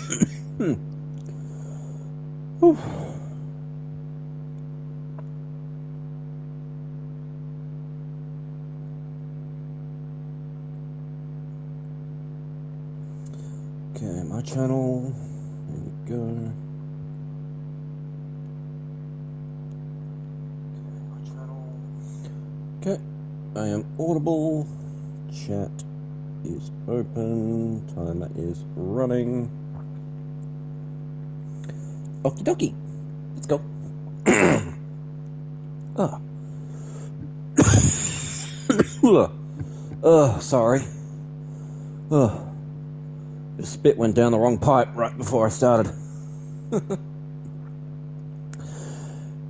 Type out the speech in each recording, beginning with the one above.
Whew. Okay, my channel. There we go. Okay, I am audible. Chat is open. Timer is running. Okie dokie. Let's go. Sorry. The spit went down the wrong pipe right before I started.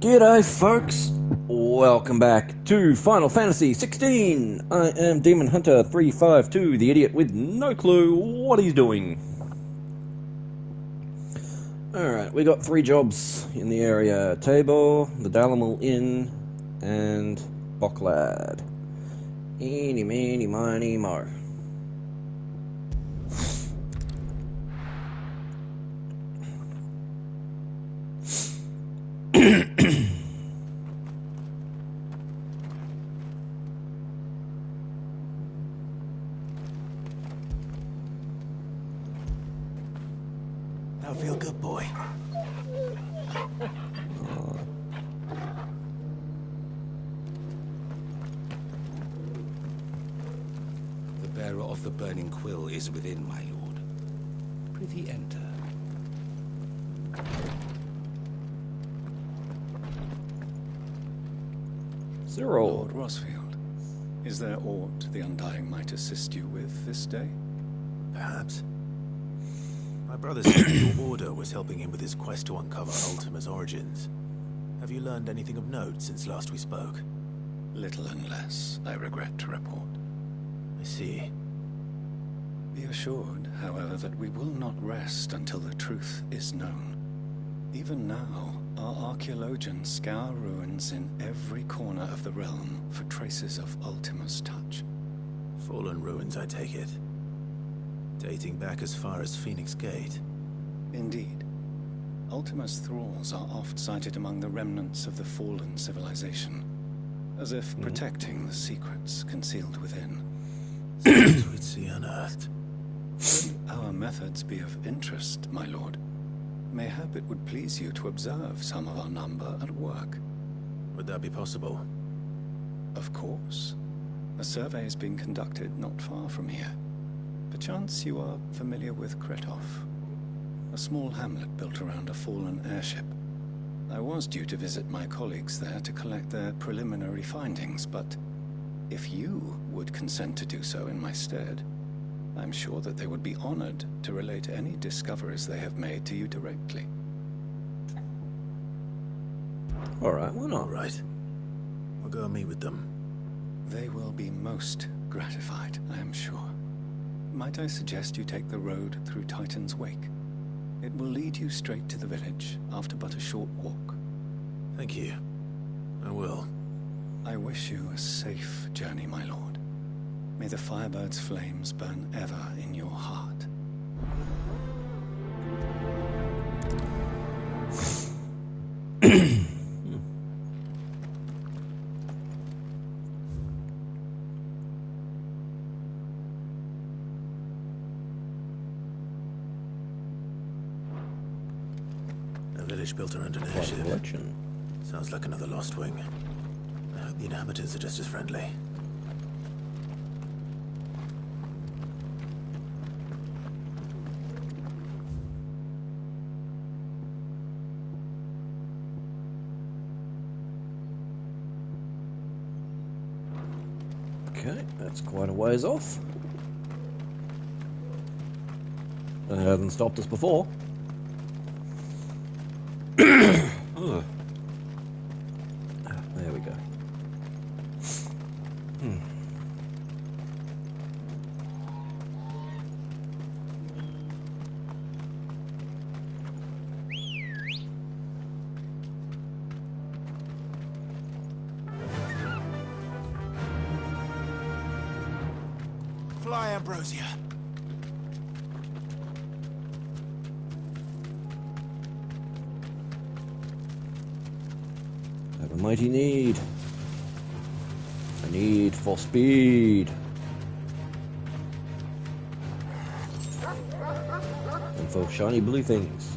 G'day, folks. Welcome back to Final Fantasy XVI. I am Demon Hunter 352, the idiot with no clue what he's doing. Alright, we got 3 jobs in the area. Tabor, the Dalamal Inn, and Bocklad. Eeny, meeny, miny, mo. I feel good, boy. The bearer of the burning quill is within, my lord. Prithee enter. Cyril. Lord Rosfield, is there aught the Undying might assist you with this day? Perhaps. My brother said your order was helping him with his quest to uncover Ultima's origins. Have you learned anything of note since last we spoke? Little and less, I regret to report. I see. Be assured, however, that we will not rest until the truth is known. Even now, our archaeologians scour ruins in every corner of the realm for traces of Ultima's touch. Fallen ruins, I take it. Dating back as far as Phoenix Gate. Indeed. Ultima's thralls are oft sighted among the remnants of the fallen civilization, as if protecting the secrets concealed within. Secrets we'd see unearthed. Should our methods be of interest, my lord, mayhap it would please you to observe some of our number at work. Would that be possible? Of course. A survey is being conducted not far from here. Perchance you are familiar with Kretov, a small hamlet built around a fallen airship. I was due to visit my colleagues there to collect their preliminary findings, but if you would consent to do so in my stead, I'm sure that they would be honored to relate any discoveries they have made to you directly. Alright, why not? All right. I'll go and meet with them. They will be most gratified, I am sure. Might I suggest you take the road through Titan's Wake? It will lead you straight to the village after but a short walk. Thank you. I will. I wish you a safe journey, my lord. May the Firebird's flames burn ever in your heart. A village built around an Quite a airship. collection. Sounds like another Lost Wing. I hope the inhabitants are just as friendly. Okay, that's quite a ways off. It hasn't stopped us before. Ugh. There we go. Fly, Ambrosia. have a mighty need. A need for speed. And for shiny blue things.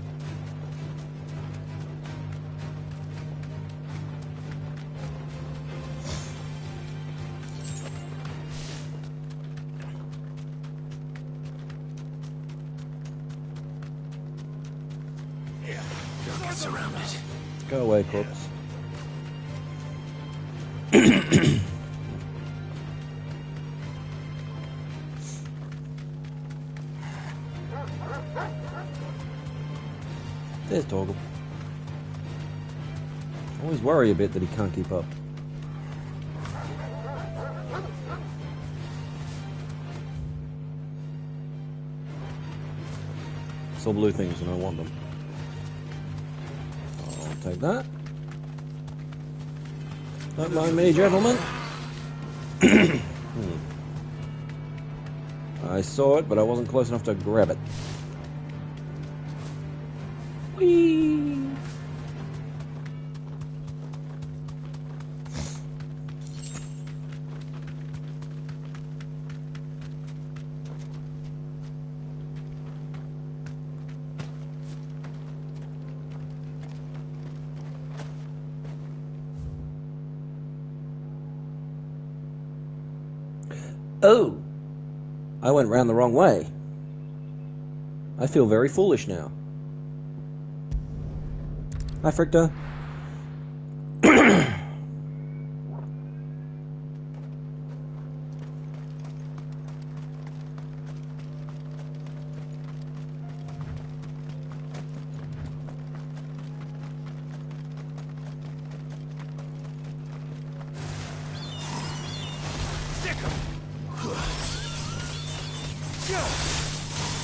Don't get surrounded. Go away, corpse. There's Torgal. I always worry a bit that he can't keep up. Saw blue things and I want them. I'll take that. Don't mind me, gentlemen. I saw it, but I wasn't close enough to grab it. Whee! Oh! I went round the wrong way. I feel very foolish now. Hi, Fricta.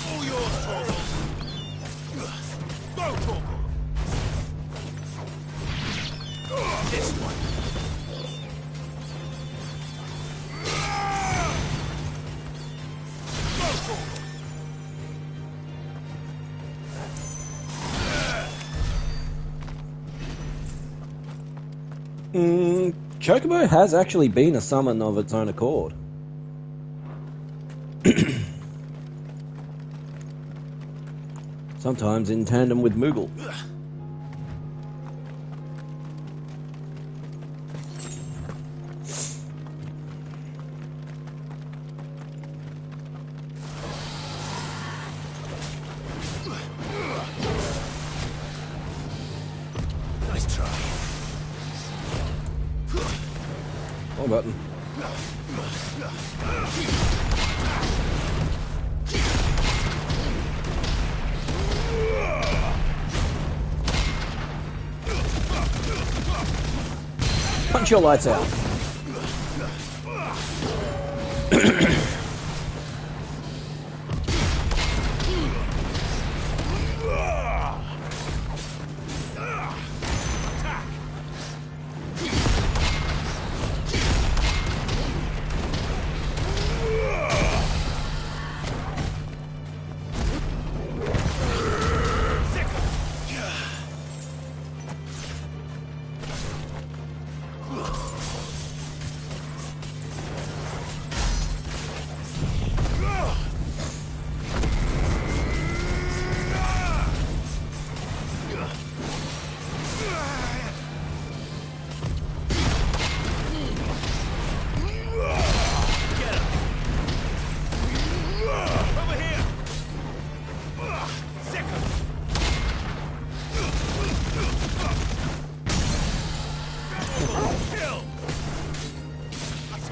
All yours, Torgal. Go, Torgal. This one. Go, Torgal. Chocobo has actually been a summon of its own accord. Sometimes in tandem with Moogle. Nice try. Wrong button. Punch your lights out.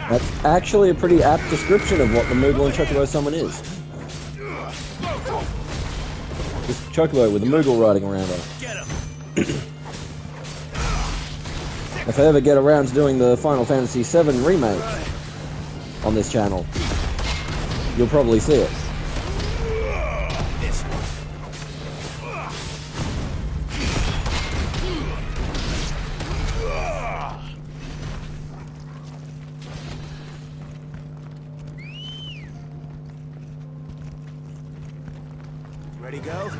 That's actually a pretty apt description of what the Moogle and Chocobo summon is. This Chocobo with a Moogle riding around on it. If I ever get around to doing the Final Fantasy VII remake on this channel, you'll probably see it. Ready, go?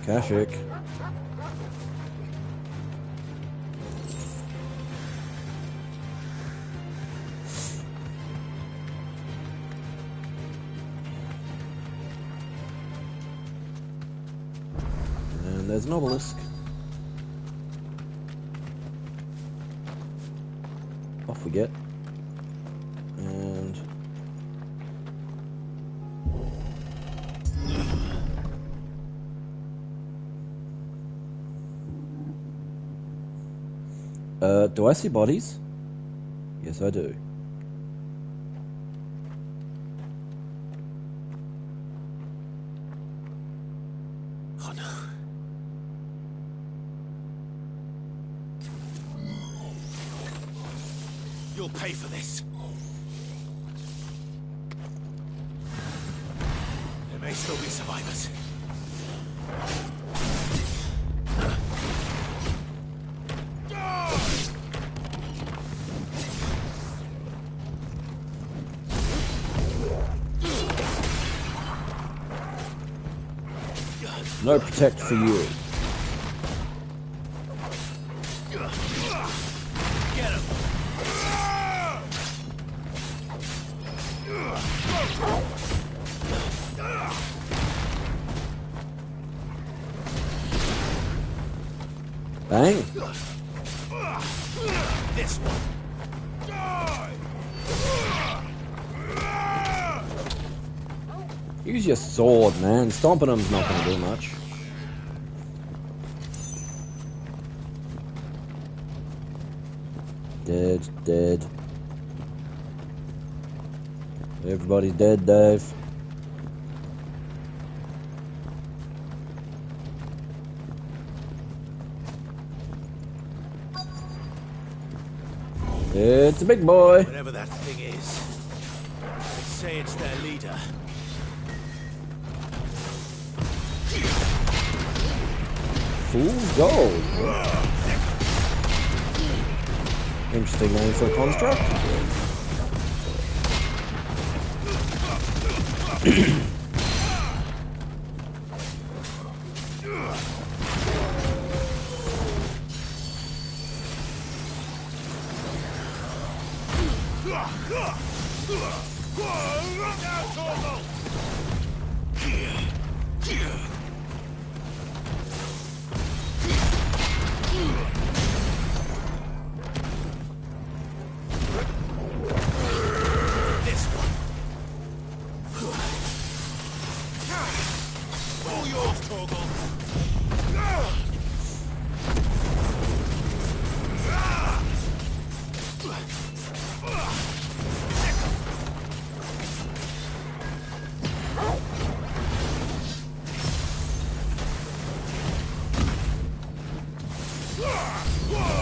Kashik. And there's an obelisk. Off we get. And do I see bodies? Yes, I do. Oh no. You'll pay for this. There may still be survivors. No protect for you. Get him. Bang. This one. Use your sword, man. Stomping them's not going to do much. Dead, dead. Everybody's dead, Dave. It's a big boy. Whatever that thing is, they say it's their leader. Fool's gold. Interesting name for a construct.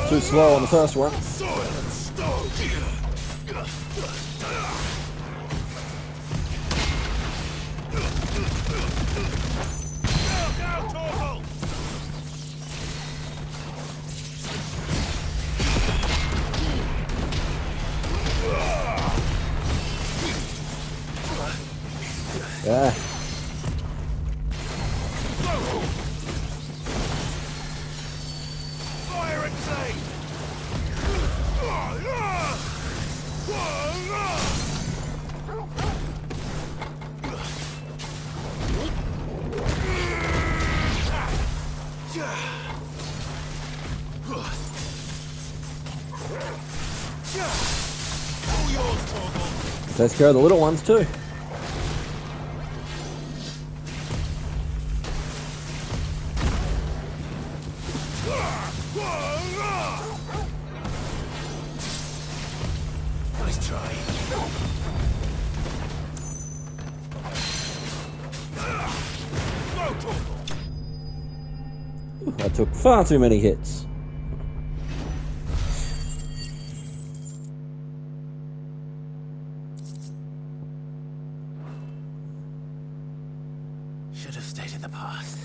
Too slow on the first one. Yeah. Takes care of the little ones too. Nice try. I took far too many hits. Should have stayed in the past.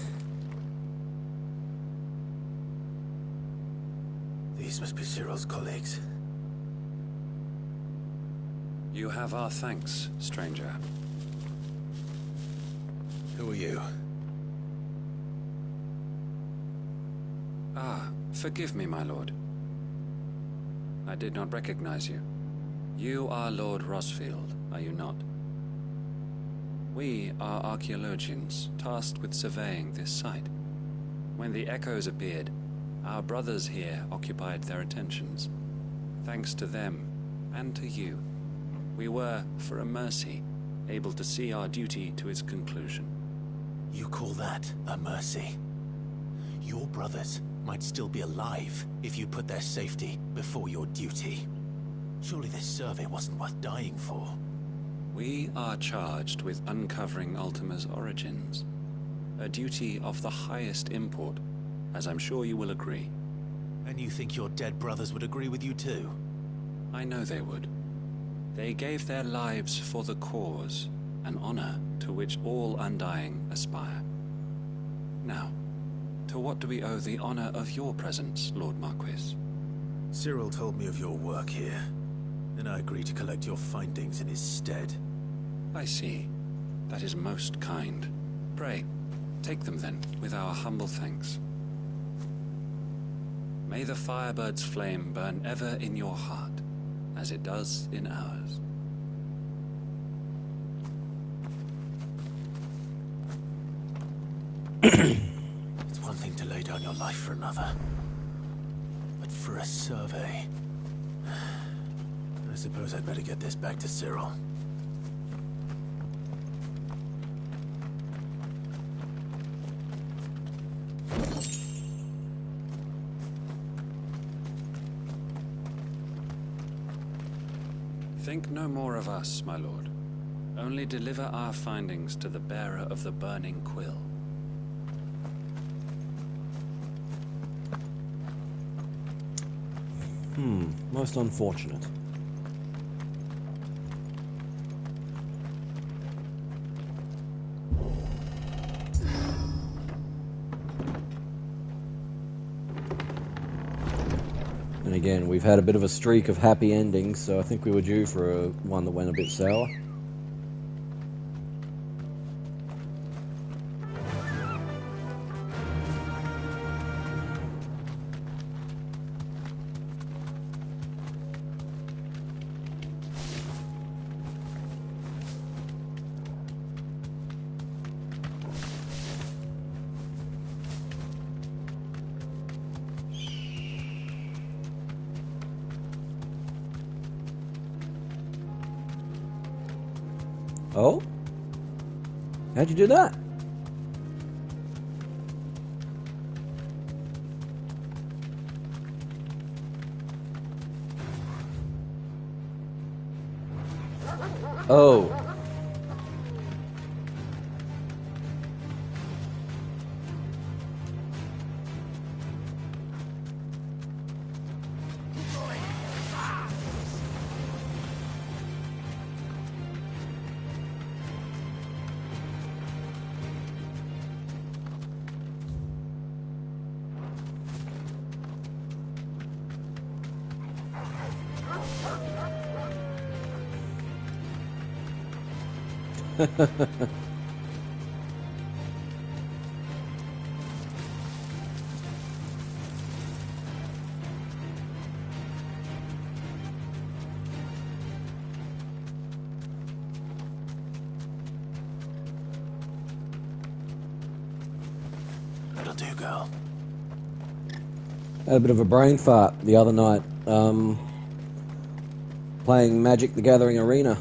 These must be Cyril's colleagues. You have our thanks, stranger. Who are you? Ah, forgive me, my lord. I did not recognize you. You are Lord Rosfield, are you not? We are archaeologians, tasked with surveying this site. When the echoes appeared, our brothers here occupied their attentions. Thanks to them, and to you, we were, for a mercy, able to see our duty to its conclusion. You call that a mercy? Your brothers might still be alive if you put their safety before your duty. Surely this survey wasn't worth dying for. We are charged with uncovering Ultima's origins. A duty of the highest import, as I'm sure you will agree. And you think your dead brothers would agree with you too? I know they would. They gave their lives for the cause, an honor to which all undying aspire. Now, to what do we owe the honor of your presence, Lord Marquis? Cyril told me of your work here, and I agreed to collect your findings in his stead. I see. That is most kind. Pray, take them then, with our humble thanks. May the Firebird's flame burn ever in your heart, as it does in ours. It's one thing to lay down your life for another, but for a survey... I suppose I'd better get this back to Cyril. Think no more of us, my lord. Only deliver our findings to the bearer of the burning quill. Most unfortunate. And again, we've had a bit of a streak of happy endings, so I think we were due for one that went a bit sour. Oh? How'd you do that? Oh. That'll do, girl. Had a bit of a brain fart the other night, playing Magic the Gathering Arena.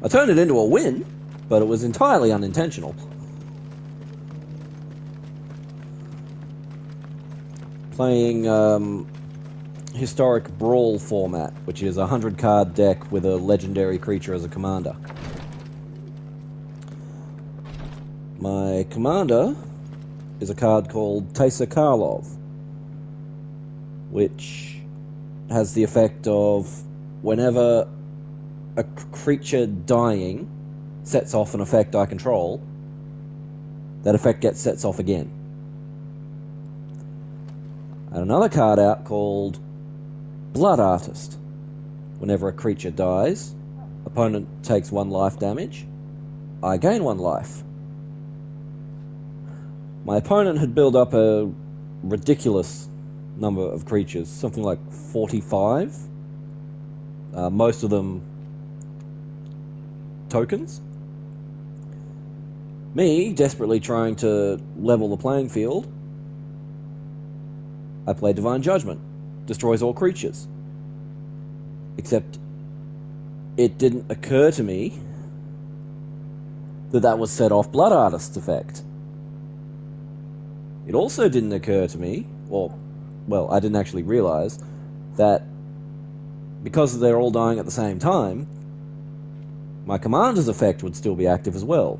I turned it into a win, but it was entirely unintentional. Playing historic brawl format, which is a 100-card deck with a legendary creature as a commander. My commander is a card called Teysa Karlov, which has the effect of whenever a creature dying sets off an effect I control, that effect gets sets off again. And another card out called Blood Artist. Whenever a creature dies, opponent takes 1 life damage, I gain 1 life. My opponent had built up a ridiculous number of creatures, something like 45. Most of them tokens. Me, desperately trying to level the playing field, I play Divine Judgment. Destroys all creatures. Except it didn't occur to me that that was set off Blood Artist's effect. It also didn't occur to me, or, well, I didn't actually realise, that because they're all dying at the same time, my Commander's effect would still be active as well.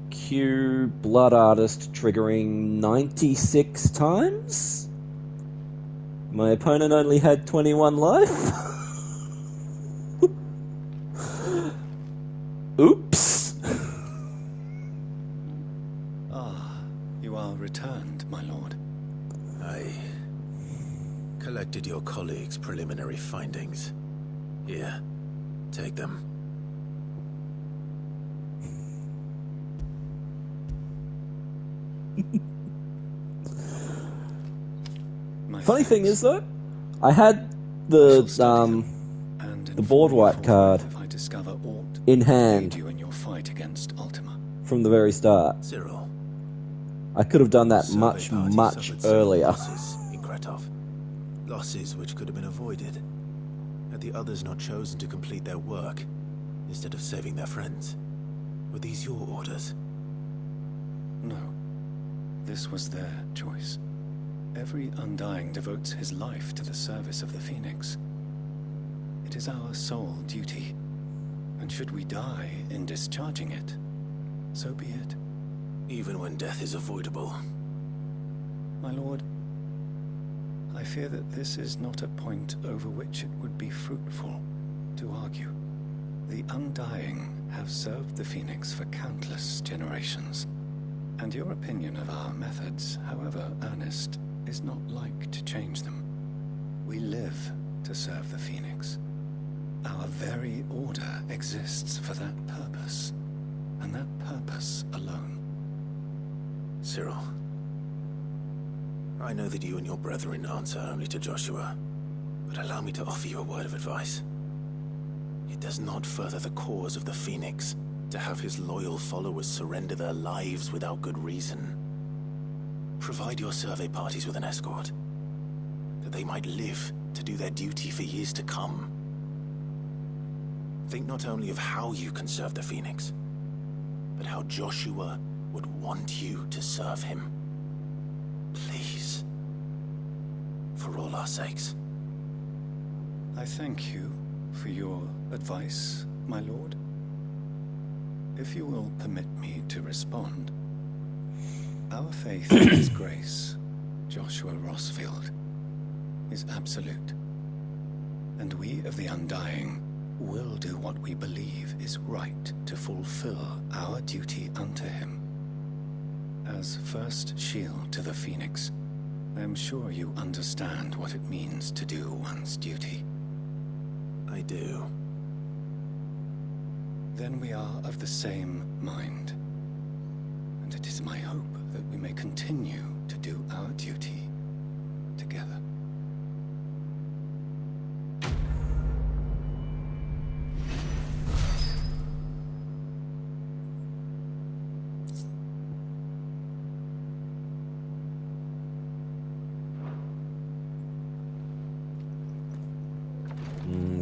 Q Blood Artist triggering 96 times? My opponent only had 21 life? Oops. You are returned, my lord. I collected your colleagues' preliminary findings. Here, take them. Funny thing is, though, I had the board wipe card in hand you in your fight against Ultima. from the very start. Cyril. I could have done that Survey much party suffered several earlier. Losses in Kretov. Losses which could have been avoided had the others not chosen to complete their work instead of saving their friends. Were these your orders? No. This was their choice. Every Undying devotes his life to the service of the Phoenix. It is our sole duty, and should we die in discharging it, so be it. Even when death is avoidable. My lord, I fear that this is not a point over which it would be fruitful to argue. The Undying have served the Phoenix for countless generations, and your opinion of our methods, however earnest, is not like to change them. We live to serve the Phoenix. Our very order exists for that purpose, and that purpose alone. Cyril, I know that you and your brethren answer only to Joshua, but allow me to offer you a word of advice. It does not further the cause of the Phoenix to have his loyal followers surrender their lives without good reason. Provide your survey parties with an escort, that they might live to do their duty for years to come. Think not only of how you can serve the Phoenix, but how Joshua would want you to serve him. Please. For all our sakes. I thank you for your advice, my lord. If you will permit me to respond. Our faith in his grace, Joshua Rossfield, is absolute. And we of the Undying will do what we believe is right to fulfill our duty unto him. As first shield to the Phoenix, I am sure you understand what it means to do one's duty. I do. Then we are of the same mind. And it is my hope that we may continue to do our duty together.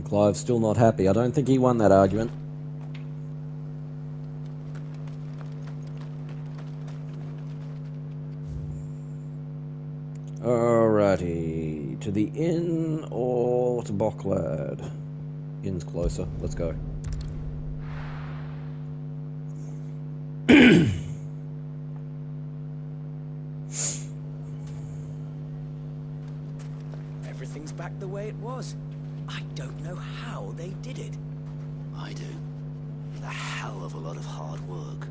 Clive's still not happy. I don't think he won that argument. Alrighty. To the inn or to Bocklad? Inn's closer. Let's go. Everything's back the way it was. I don't know how they did it. I do. A hell of a lot of hard work.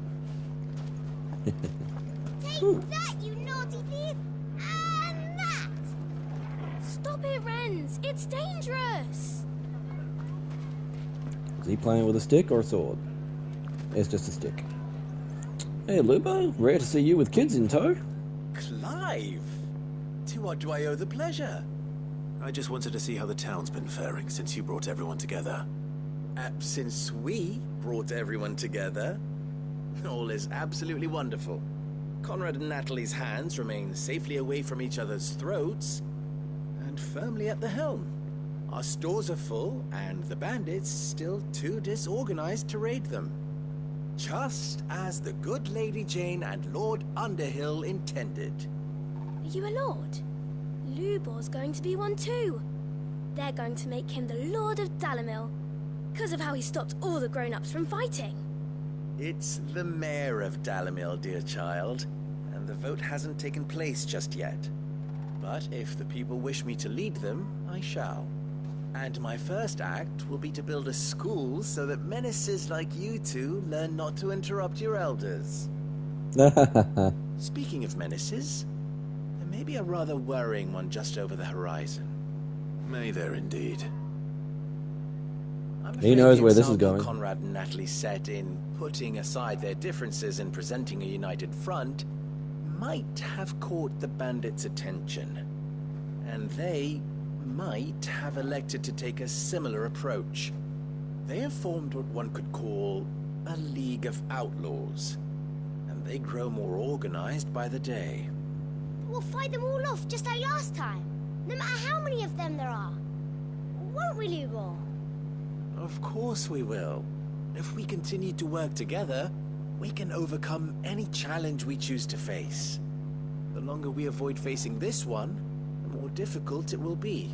Take that, you naughty thief! And that! Stop it, Renz! It's dangerous! Is he playing with a stick or a sword? It's just a stick. Hey, Lubo. Rare to see you with kids in tow. Clive! To what do I owe the pleasure? I just wanted to see how the town's been faring since you brought everyone together. Since we brought everyone together, all is absolutely wonderful. Conrad and Natalie's hands remain safely away from each other's throats, and firmly at the helm. Our stores are full, and the bandits still too disorganized to raid them. Just as the good Lady Jane and Lord Underhill intended. Are you a lord? Lubor's going to be one too. They're going to make him the Lord of Dalimil, because of how he stopped all the grown-ups from fighting. It's the mayor of Dalimil, dear child, and the vote hasn't taken place just yet. But if the people wish me to lead them, I shall. And my first act will be to build a school so that menaces like you two learn not to interrupt your elders. Speaking of menaces, there may be a rather worrying one just over the horizon. May there indeed. He knows where this is going. Conrad and Natalie set in putting aside their differences and presenting a united front might have caught the bandits' attention. And they might have elected to take a similar approach. They have formed what one could call a League of Outlaws, and they grow more organized by the day. We'll fight them all off just like last time, no matter how many of them there are. Won't we, Lubor? Of course we will. If we continue to work together, we can overcome any challenge we choose to face. The longer we avoid facing this one, the more difficult it will be.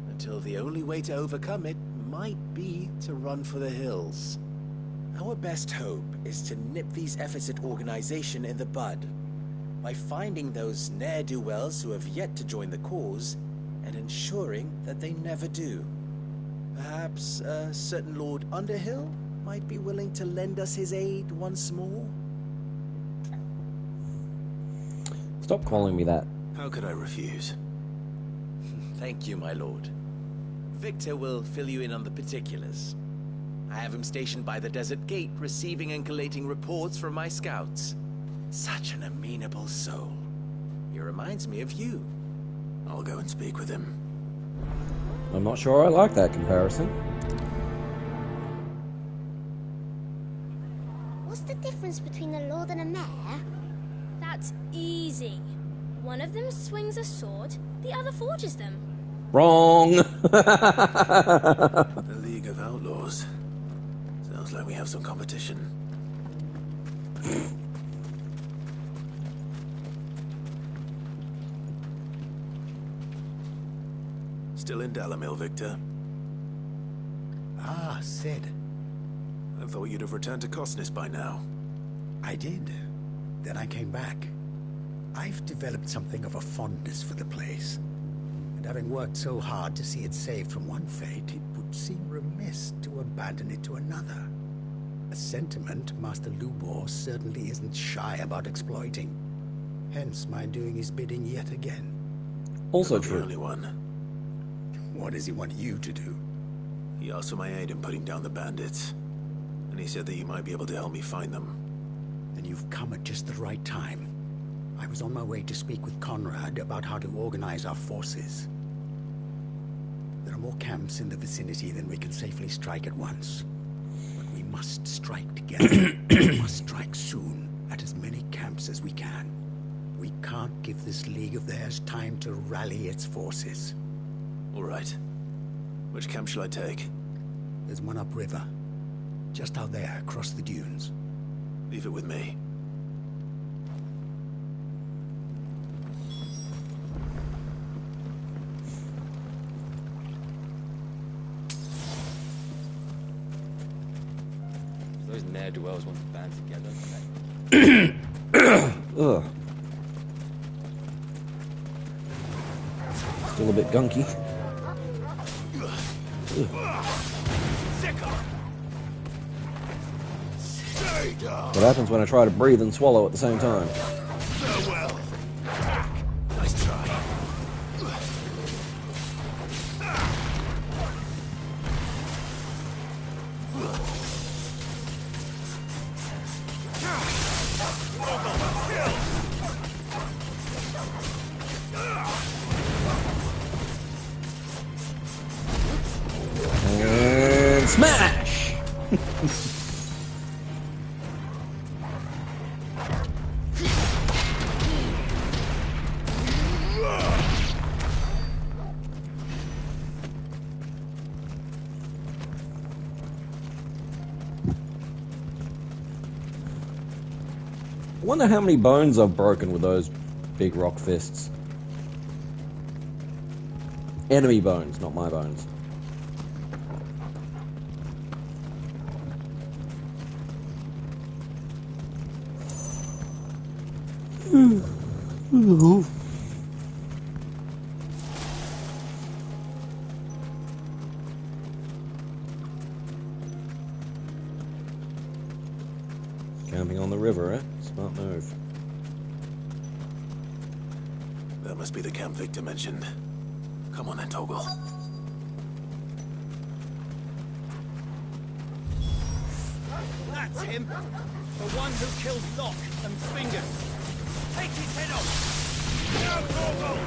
Until the only way to overcome it might be to run for the hills. Our best hope is to nip these efforts at organization in the bud, by finding those ne'er-do-wells who have yet to join the cause, and ensuring that they never do. Perhaps a certain Lord Underhill might be willing to lend us his aid once more? Stop calling me that. How could I refuse? Thank you, my lord. Victor will fill you in on the particulars. I have him stationed by the desert gate, receiving and collating reports from my scouts. Such an amenable soul. He reminds me of you. I'll go and speak with him. I'm not sure I like that comparison. What's the difference between a lord and a mayor? That's easy. One of them swings a sword, the other forges them. Wrong! The League of Outlaws. Sounds like we have some competition. Still in Dalimil, Victor? Ah, Sid. I thought you'd have returned to Cosnis by now. I did. Then I came back. I've developed something of a fondness for the place. And having worked so hard to see it saved from one fate, it would seem remiss to abandon it to another. A sentiment Master Lubor certainly isn't shy about exploiting. Hence my doing his bidding yet again. Also I'm not true. the only one. What does he want you to do? He asked for my aid in putting down the bandits. And he said that you might be able to help me find them. Then you've come at just the right time. I was on my way to speak with Conrad about how to organize our forces. There are more camps in the vicinity than we can safely strike at once. But we must strike together. We must strike soon at as many camps as we can. We can't give this league of theirs time to rally its forces. All right. Which camp shall I take? There's one upriver. Just out there, across the dunes. Leave it with me. Those ne'er-do-wells want to band together. Ugh. Still a bit gunky. What happens when I try to breathe and swallow at the same time? Farewell. Nice try. Smash! I wonder how many bones I've broken with those big rock fists. Enemy bones, not my bones. Camping on the river, eh? Smart move. That must be the camp Victor mentioned. Come on then, Toggle. That's him! The one who killed Locke and Fingers! Take his head off! Now, Toggle!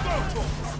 Go, Toggle!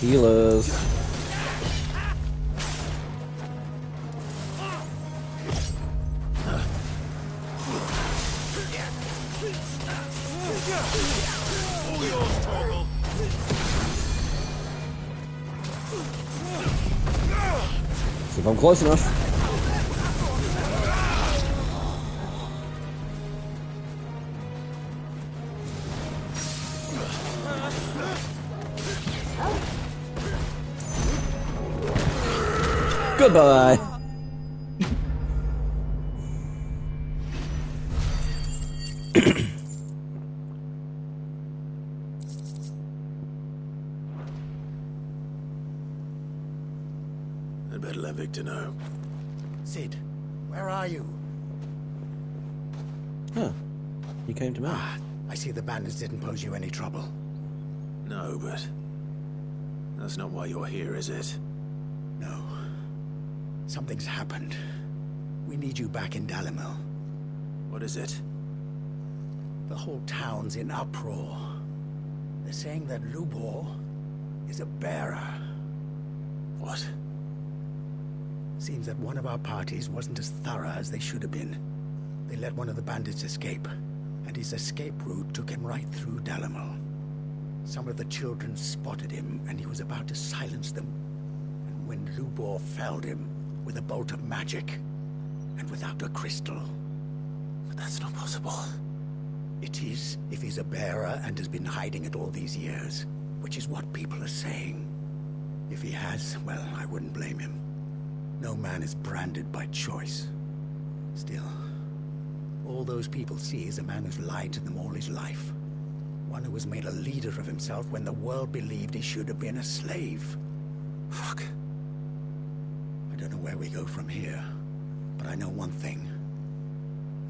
Healers. See if I'm close enough. Goodbye. I'd better let Victor know. Sid, where are you? Huh. You came to me. Ah, I see the bandits didn't pose you any trouble. No, but that's not why you're here, is it? No. Something's happened. We need you back in Dalimil. What is it? The whole town's in uproar. They're saying that Lubor is a bearer. What? Seems that one of our parties wasn't as thorough as they should have been. They let one of the bandits escape, and his escape route took him right through Dalimil. Some of the children spotted him, and he was about to silence them. And when Lubor felled him with a bolt of magic, and without a crystal. But that's not possible. It is, if he's a bearer and has been hiding it all these years, which is what people are saying. If he has, well, I wouldn't blame him. No man is branded by choice. Still, all those people see is a man who's lied to them all his life. One who was made a leader of himself when the world believed he should have been a slave. Fuck. I don't know where we go from here, but I know one thing.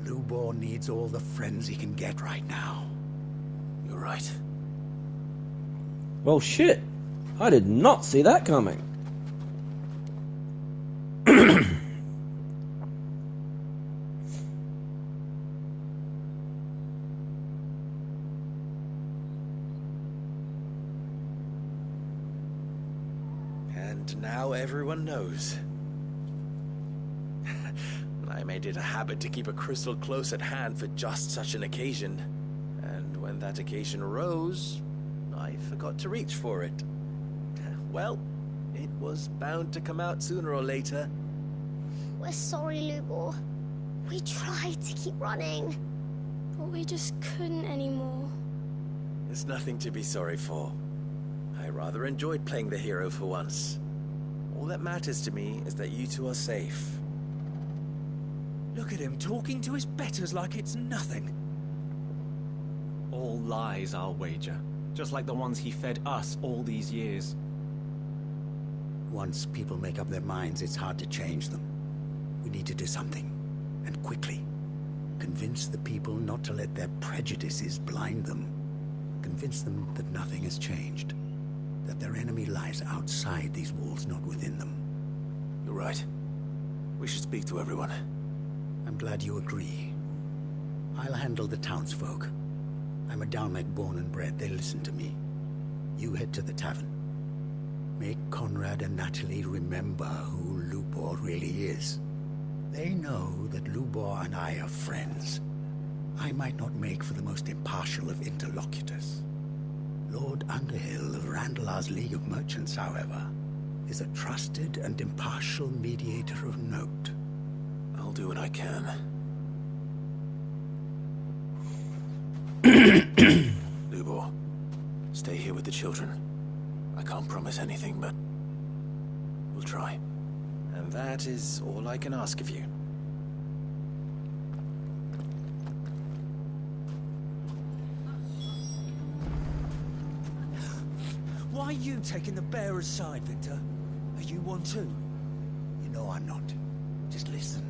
Lubor needs all the friends he can get right now. You're right. Well, shit. I did not see that coming. And now everyone knows. I made it a habit to keep a crystal close at hand for just such an occasion. And when that occasion arose, I forgot to reach for it. Well, it was bound to come out sooner or later. We're sorry, Lubor. We tried to keep running, but we just couldn't anymore. There's nothing to be sorry for. I rather enjoyed playing the hero for once. All that matters to me is that you two are safe. Look at him talking to his betters like it's nothing. All lies, I'll wager. Just like the ones he fed us all these years. Once people make up their minds, it's hard to change them. We need to do something, and quickly. Convince the people not to let their prejudices blind them. Convince them that nothing has changed. That their enemy lies outside these walls, not within them. You're right. We should speak to everyone. I'm glad you agree. I'll handle the townsfolk. I'm a Dalmec born and bred. They listen to me. You head to the tavern. Make Conrad and Natalie remember who Lubor really is. They know that Lubor and I are friends. I might not make for the most impartial of interlocutors. Lord Underhill of Randalar's League of Merchants, however, is a trusted and impartial mediator of note. I'll do what I can. Lubor, stay here with the children. I can't promise anything, but we'll try. And that is all I can ask of you. Why are you taking the bearer's side, Victor? Are you one too? You know I'm not. Just listen.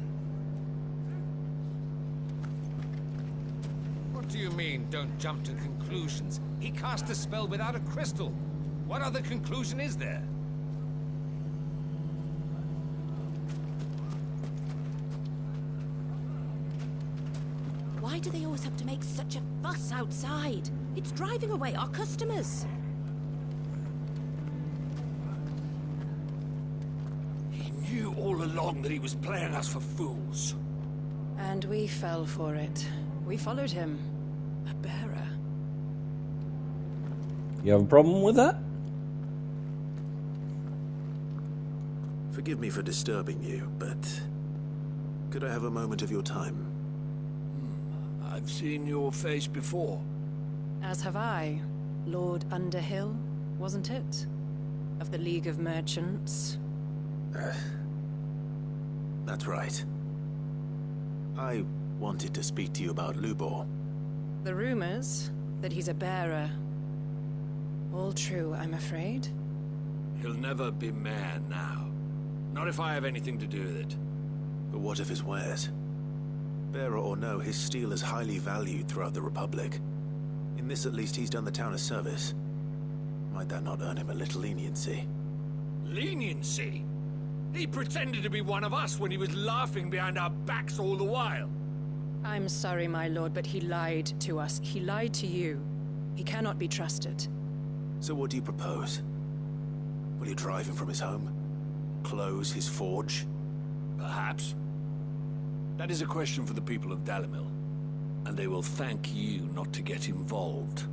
What do you mean, don't jump to conclusions? He cast a spell without a crystal. What other conclusion is there? Why do they always have to make such a fuss outside? It's driving away our customers. He knew all along that he was playing us for fools. And we fell for it. We followed him. A bearer. You have a problem with that? Forgive me for disturbing you, but could I have a moment of your time? I've seen your face before. As have I. Lord Underhill, wasn't it? Of the League of Merchants. That's right. I wanted to speak to you about Lubor. The rumors that he's a bearer. All true, I'm afraid. He'll never be mayor now. Not if I have anything to do with it. But what of his wares? Bearer or no, his steel is highly valued throughout the Republic. In this at least, he's done the town a service. Might that not earn him a little leniency? Leniency? He pretended to be one of us when he was laughing behind our backs all the while. I'm sorry, my lord, but he lied to us. He lied to you. He cannot be trusted. So what do you propose? Will you drive him from his home? Close his forge? Perhaps. That is a question for the people of Dalimil. And they will thank you not to get involved.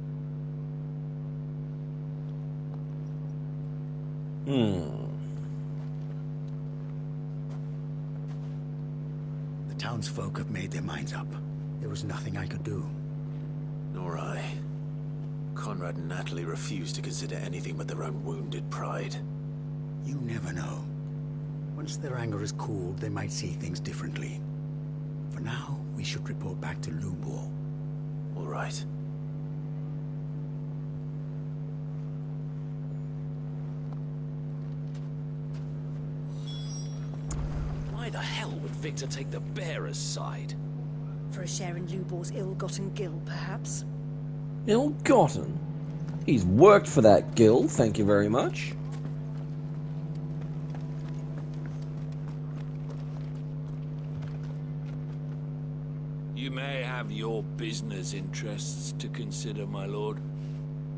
The townsfolk have made their minds up. There was nothing I could do. Nor I. Conrad and Natalie refused to consider anything but their own wounded pride. You never know. Once their anger is cooled, they might see things differently. For now, we should report back to Lubor. All right. Why the hell would Victor take the bearer's side? For a share in Lubor's ill-gotten gil, perhaps? Ill-gotten? He's worked for that guild, thank you very much. You may have your business interests to consider, my lord,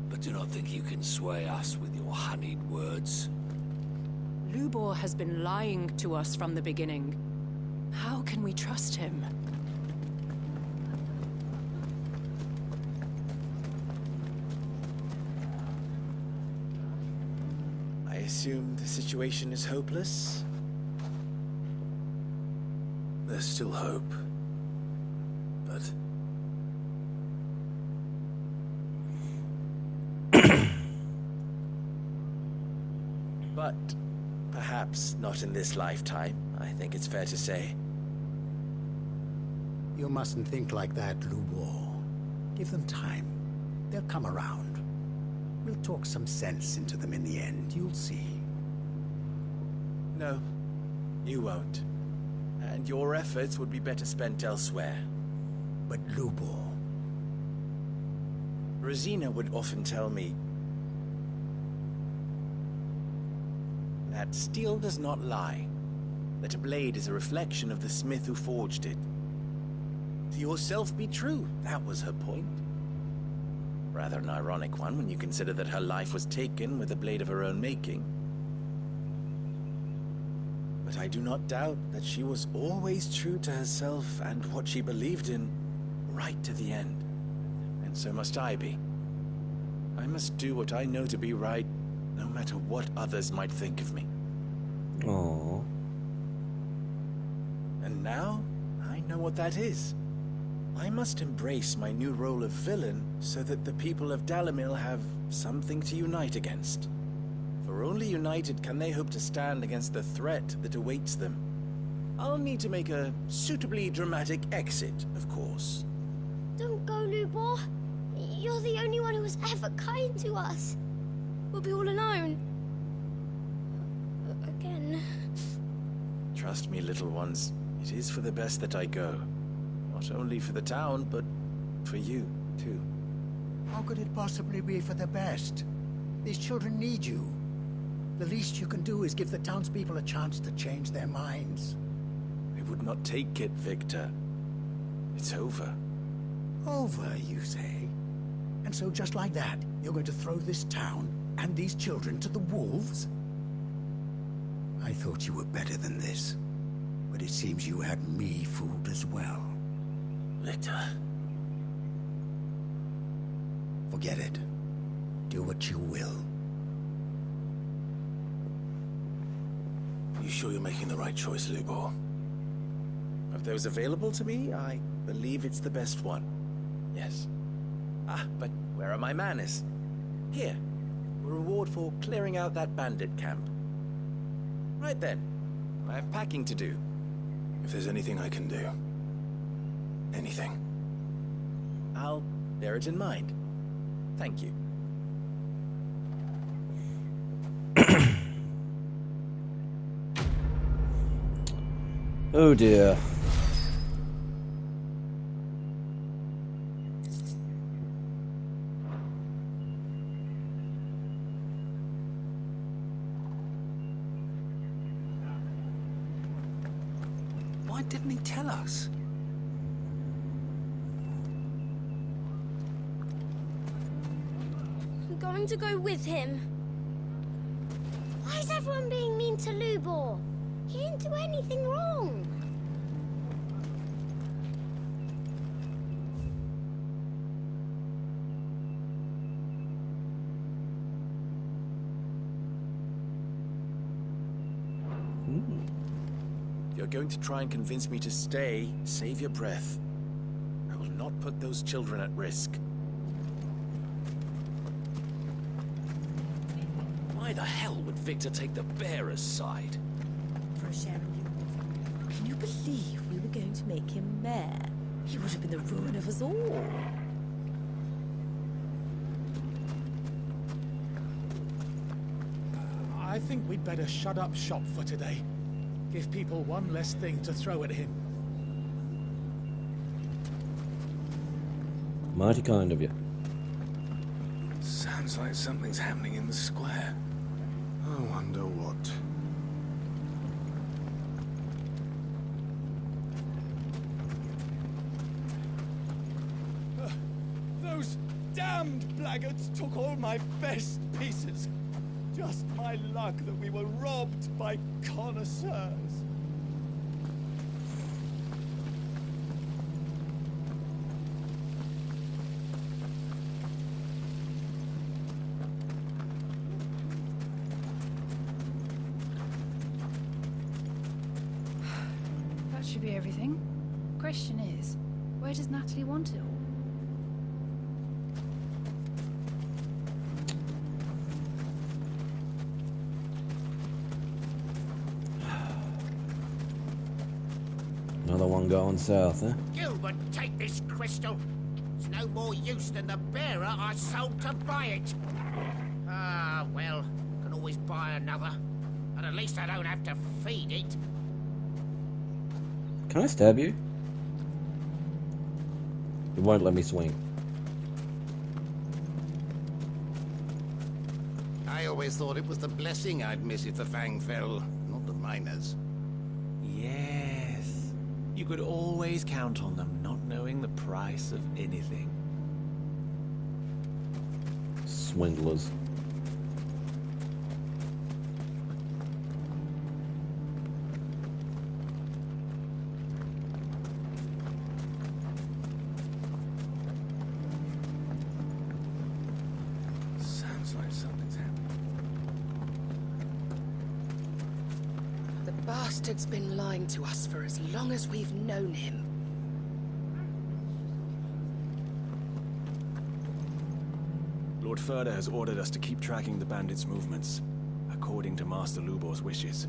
but do not think you can sway us with your honeyed words. Lubor has been lying to us from the beginning. How can we trust him? I assume the situation is hopeless? There's still hope. But But perhaps not in this lifetime, I think it's fair to say. You mustn't think like that, Lubor. Give them time. They'll come around. We'll talk some sense into them in the end, you'll see. No, you won't. And your efforts would be better spent elsewhere. But Lubor... Rosina would often tell me that steel does not lie, that a blade is a reflection of the smith who forged it. To yourself be true, that was her point. Rather an ironic one when you consider that her life was taken with a blade of her own making. But I do not doubt that she was always true to herself and what she believed in, right to the end. And so must I be. I must do what I know to be right, no matter what others might think of me. Aww. And now, I know what that is. I must embrace my new role of villain so that the people of Dalimil have something to unite against. For only united can they hope to stand against the threat that awaits them. I'll need to make a suitably dramatic exit, of course. Don't go, Lubor. You're the only one who was ever kind to us. We'll be all alone. Again. Trust me, little ones. It is for the best that I go. Not only for the town, but for you, too. How could it possibly be for the best? These children need you. The least you can do is give the townspeople a chance to change their minds. I would not take it, Victor. It's over. Over, you say? And so just like that, you're going to throw this town and these children to the wolves? I thought you were better than this. But it seems you had me fooled as well. Victor. Forget it. Do what you will. You sure you're making the right choice, Lubor? Of those available to me, I believe it's the best one. Yes. Ah, but where are my manners? Here. A reward for clearing out that bandit camp. Right then. I have packing to do. If there's anything I can do. Anything. I'll bear it in mind. Thank you. Oh dear. Why didn't he tell us? I'm going to go with him. Why is everyone being mean to Lubor? He didn't do anything wrong. If you're going to try and convince me to stay, save your breath. I will not put those children at risk. Why the hell would Victor take the bearer's side? For a share in yours. Can you believe we were going to make him mayor? He would have been the ruin of us all. I think we'd better shut up shop for today. Give people one less thing to throw at him. Mighty kind of you. Sounds like something's happening in the square. I wonder what. Those damned blackguards took all my best pieces. Just my luck that we were robbed by connoisseurs. That should be everything. Question is, where does Natalie want it all? on going south, eh? Gilbert, take this crystal. It's no more use than the bearer I sold to buy it. Ah, well, can always buy another. And at least I don't have to feed it. Can I stab you? You won't let me swing. I always thought it was the blessing I'd miss if the fang fell, not the miners. Yes. You could always count on them not knowing the price of anything. Swindlers. Sounds like something's happening. The bastard's been lying to us for as long as we've known him. Lord Furder has ordered us to keep tracking the bandits' movements, according to Master Lubor's wishes.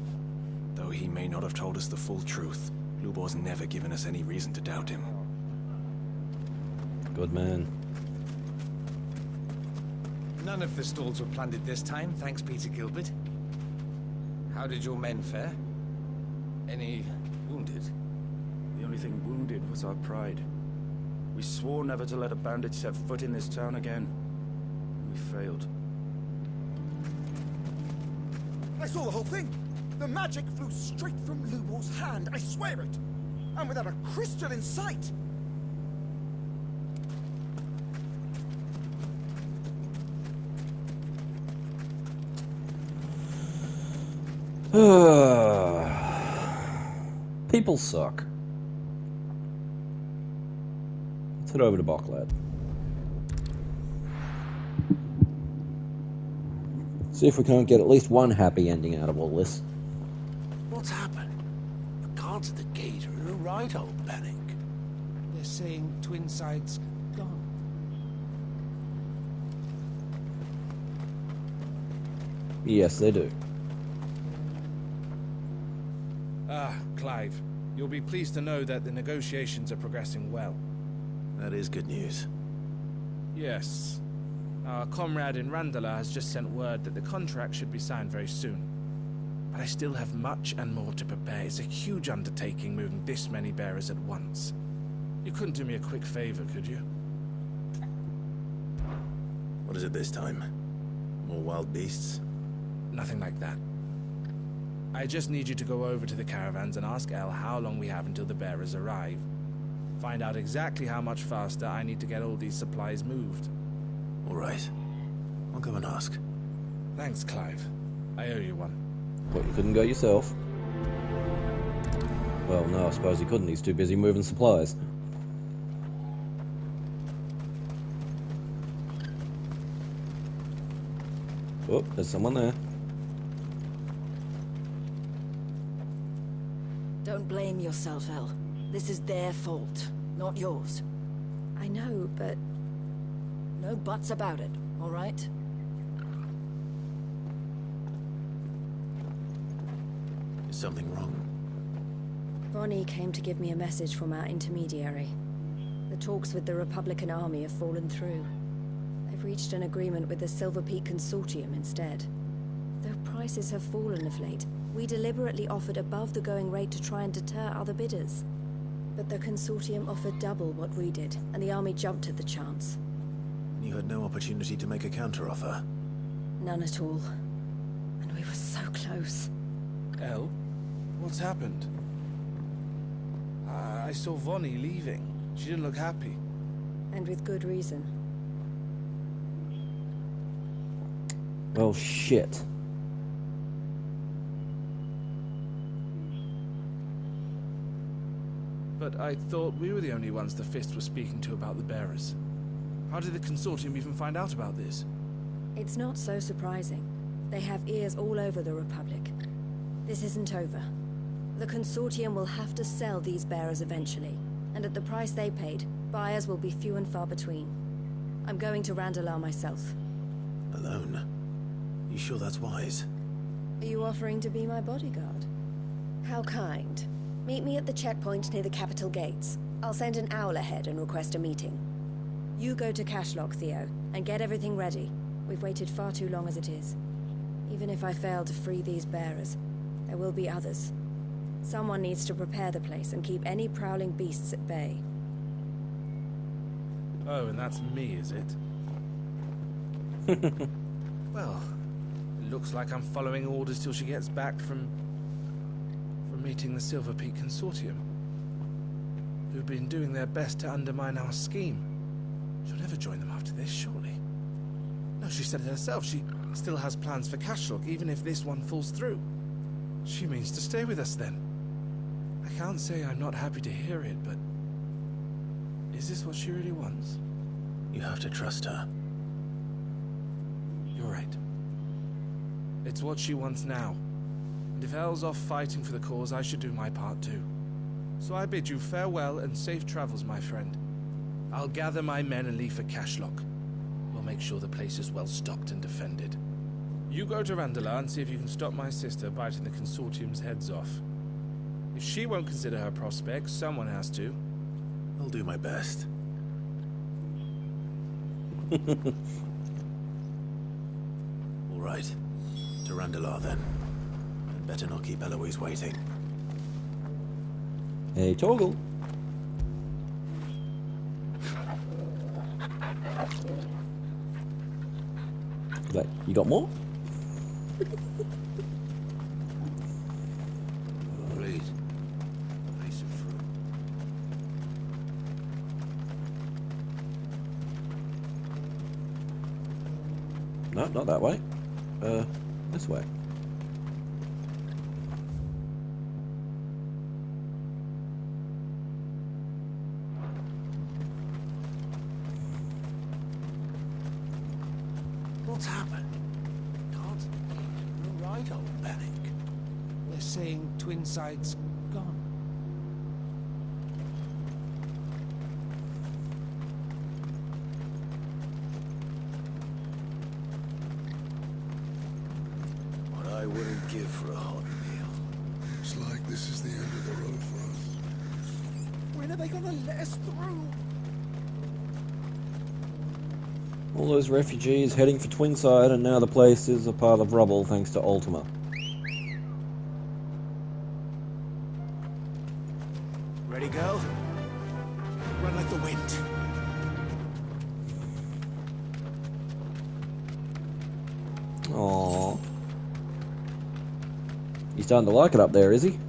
Though he may not have told us the full truth, Lubor's never given us any reason to doubt him. Good man. None of the stalls were plundered this time, thanks Peter Gilbert. How did your men fare? Any wounded? The only thing wounded was our pride. We swore never to let a bandit set foot in this town again. We failed. I saw the whole thing. The magic flew straight from Lubor's hand, I swear it. And without a crystal in sight. People suck. Let's head over to Bocklad. See if we can't get at least one happy ending out of all this. What's happened? The guards at the gate are in a right old panic. They're saying Twinside's gone. Yes, they do. Ah, Clive. You'll be pleased to know that the negotiations are progressing well. That is good news. Yes. Our comrade in Randala has just sent word that the contract should be signed very soon. But I still have much and more to prepare. It's a huge undertaking moving this many bearers at once. You couldn't do me a quick favor, could you? What is it this time? More wild beasts? Nothing like that. I just need you to go over to the caravans and ask El how long we have until the bearers arrive. Find out exactly how much faster I need to get all these supplies moved. All right. I'll go and ask. Thanks, Clive. I owe you one. What, you couldn't go yourself? Well, no, I suppose he couldn't. He's too busy moving supplies. Oh, there's someone there. Don't blame yourself, El. This is their fault, not yours. I know, but... No buts about it, all right? Is something wrong? Vonnie came to give me a message from our intermediary. The talks with the Republican army have fallen through. They've reached an agreement with the Silver Peak Consortium instead. Though prices have fallen of late, we deliberately offered above the going rate to try and deter other bidders. But the Consortium offered double what we did, and the army jumped at the chance. And you had no opportunity to make a counteroffer? None at all. And we were so close. El? What's happened? I saw Vonnie leaving. She didn't look happy. And with good reason. Well, shit. But I thought we were the only ones the Fist was speaking to about the bearers. How did the Consortium even find out about this? It's not so surprising. They have ears all over the Republic. This isn't over. The Consortium will have to sell these bearers eventually, and at the price they paid, buyers will be few and far between. I'm going to Randalar myself. Alone? You sure that's wise? Are you offering to be my bodyguard? How kind. Meet me at the checkpoint near the capital gates. I'll send an owl ahead and request a meeting. You go to Cashlock, Theo, and get everything ready. We've waited far too long as it is. Even if I fail to free these bearers, there will be others. Someone needs to prepare the place and keep any prowling beasts at bay. Oh, and that's me, is it? Well, it looks like I'm following orders till she gets back from meeting the Silver Peak Consortium, who've been doing their best to undermine our scheme. She'll never join them after this, surely. No, she said it herself. She still has plans for Cashlock, even if this one falls through. She means to stay with us then. I can't say I'm not happy to hear it, but is this what she really wants? You have to trust her. You're right. It's what she wants now. And if Elle's off fighting for the cause, I should do my part too. So I bid you farewell and safe travels, my friend. I'll gather my men and leave for Cashlock. We'll make sure the place is well stocked and defended. You go to Randala and see if you can stop my sister biting the Consortium's heads off. If she won't consider her prospects, someone has to. I'll do my best. All right. To Randala, then. I'd better not keep Eloise waiting. Hey, Toggle. Wait, you got more? Please. Piece of fruit. No, not that way. This way. What's happened? Can't. You're right, old Panic. They're saying Twinside's gone. What I wouldn't give for a hot meal. Looks like this is the end of the road for us. When are they gonna let us through? All those refugees heading for Twinside, and now the place is a pile of rubble thanks to Ultima. Ready, go? Run like the wind. Aww. He's starting to like it up there, is he?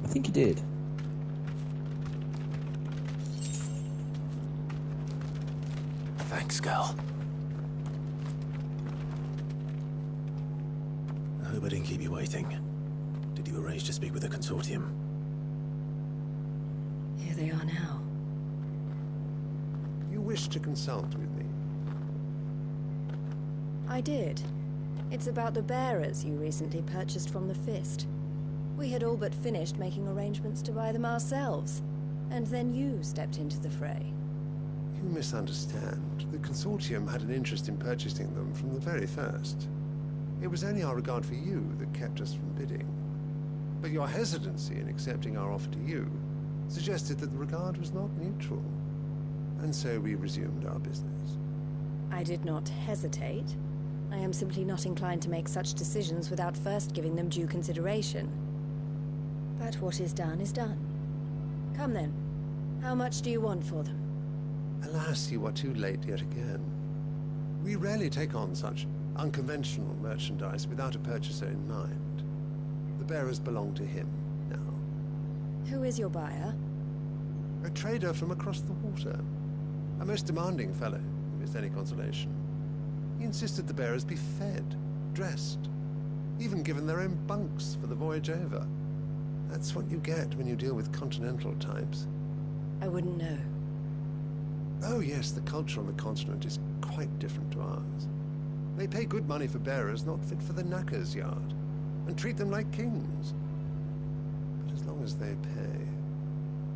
I think he did. Thanks, girl. I hope I didn't keep you waiting. Did you arrange to speak with the Consortium? Here they are now. You wish to consult with me? I did. It's about the bearers you recently purchased from the Fist. We had all but finished making arrangements to buy them ourselves, and then you stepped into the fray. You misunderstand. The Consortium had an interest in purchasing them from the very first. It was only our regard for you that kept us from bidding. But your hesitancy in accepting our offer to you suggested that the regard was not mutual. And so we resumed our business. I did not hesitate. I am simply not inclined to make such decisions without first giving them due consideration. But what is done is done. Come then. How much do you want for them? Alas, you are too late yet again. We rarely take on such unconventional merchandise without a purchaser in mind. The bearers belong to him now. Who is your buyer? A trader from across the water. A most demanding fellow, if it's any consolation. He insisted the bearers be fed, dressed, even given their own bunks for the voyage over. That's what you get when you deal with continental types. I wouldn't know. Oh yes, the culture on the continent is quite different to ours. They pay good money for bearers not fit for the knacker's yard, and treat them like kings. But as long as they pay...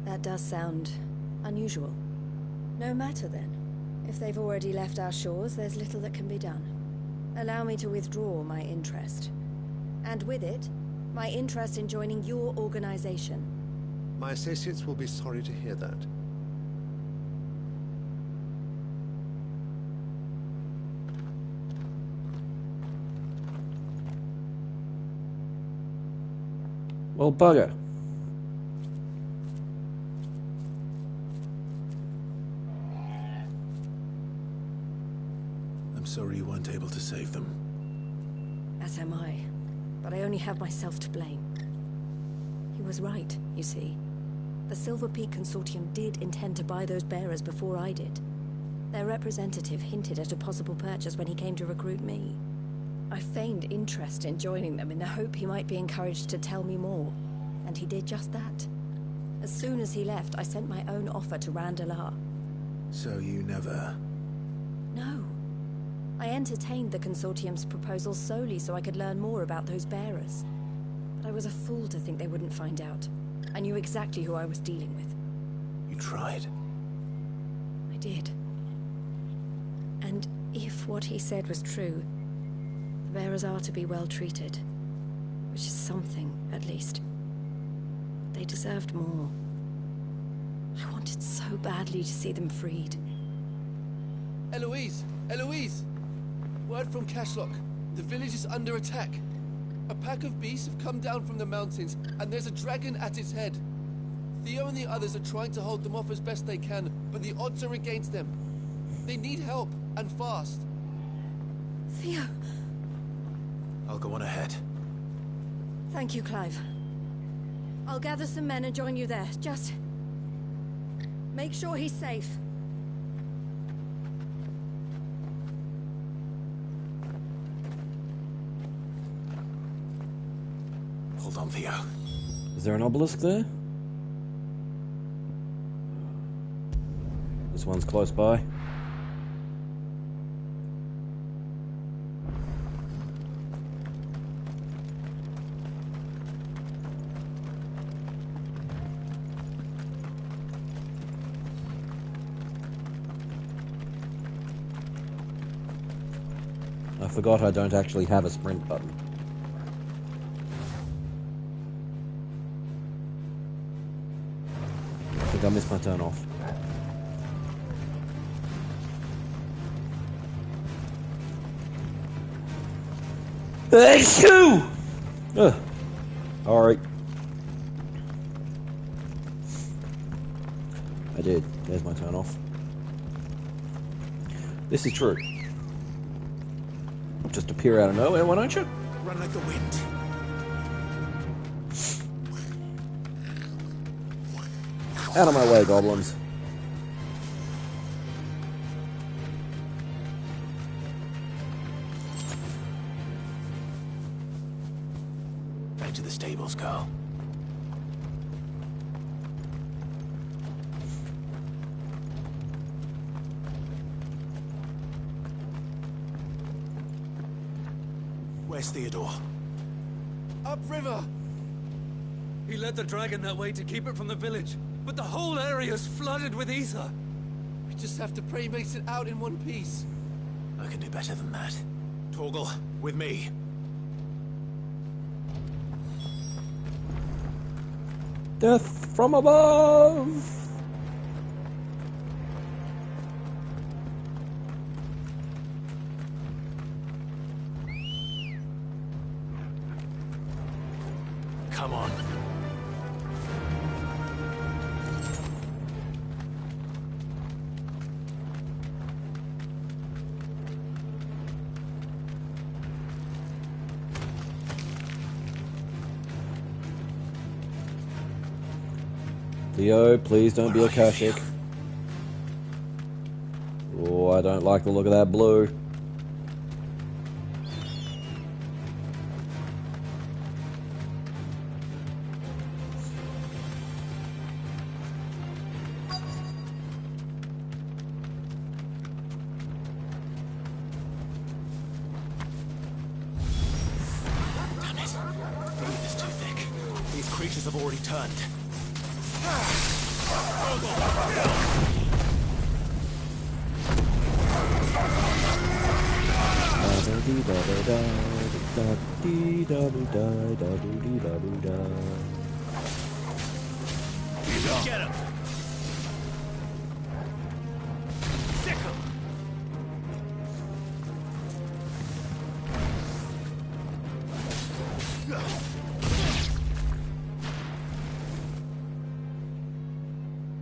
That does sound unusual. No matter then. If they've already left our shores, there's little that can be done. Allow me to withdraw my interest. And with it, my interest in joining your organization. My associates will be sorry to hear that. Well, bugger. I'm sorry you weren't able to save them. As am I. But I only have myself to blame. He was right, you see. The Silver Peak Consortium did intend to buy those bearers before I did. Their representative hinted at a possible purchase when he came to recruit me. I feigned interest in joining them in the hope he might be encouraged to tell me more. And he did just that. As soon as he left, I sent my own offer to Randalar. So you never... No. I entertained the Consortium's proposal solely so I could learn more about those bearers. But I was a fool to think they wouldn't find out. I knew exactly who I was dealing with. You tried. I did. And if what he said was true, the bearers are to be well treated. Which is something, at least. They deserved more. I wanted so badly to see them freed. Eloise! Eloise! Word from Cashlock. The village is under attack. A pack of beasts have come down from the mountains, and there's a dragon at its head. Theo and the others are trying to hold them off as best they can, but the odds are against them. They need help, and fast. Theo! I'll go on ahead. Thank you, Clive. I'll gather some men and join you there. Just... make sure he's safe. Hold on, Theo. Is there an obelisk there? This one's close by. I forgot I don't actually have a sprint button. I think I missed my turn off. Achoo! Alright. I did. There's my turn off. This is true. Just appear out of nowhere, why don't you? Run like the wind. Out of my way, goblins. Back to the stables, girl. Where's Theodore? Upriver! He led the dragon that way to keep it from the village, but the whole area's flooded with ether. We just have to pray he makes it out in one piece. I can do better than that. Torgal, with me. Death from above! Come on. Theo, please don't be a Kashik. Oh, I don't like the look of that blue. creatures have already turned. Get him! Sick him!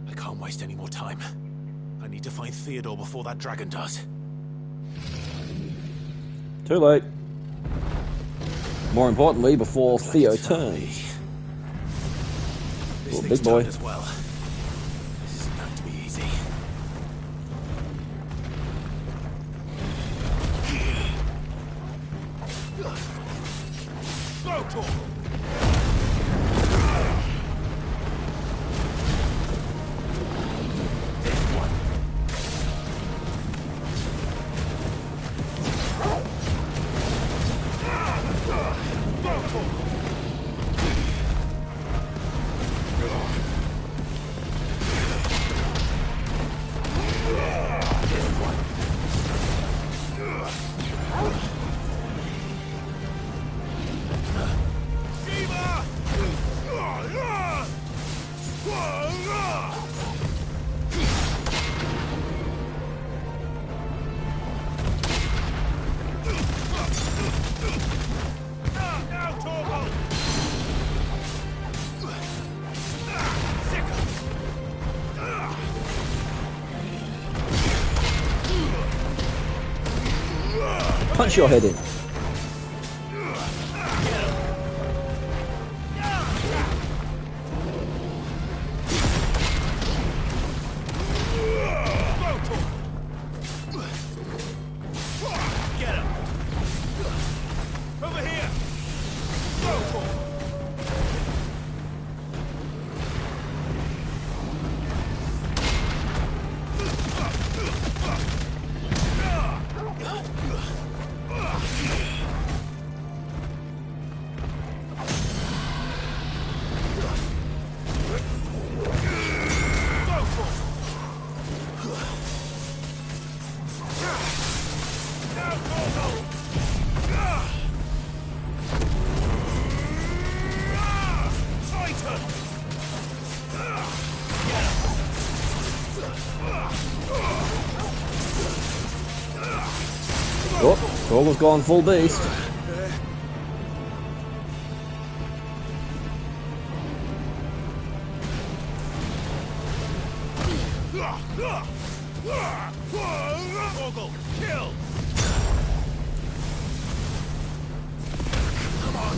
I can't waste any more time. I need to find Theodore before that dragon does. Too late. More importantly, before Theo turns. This Oh, thing's big boy. turned as well. This isn't going to be easy. Go, Torgal! Punch your head in. Get him! Over here! Go, Oh, Torgal's gone full beast. Torgal, kill! Come on!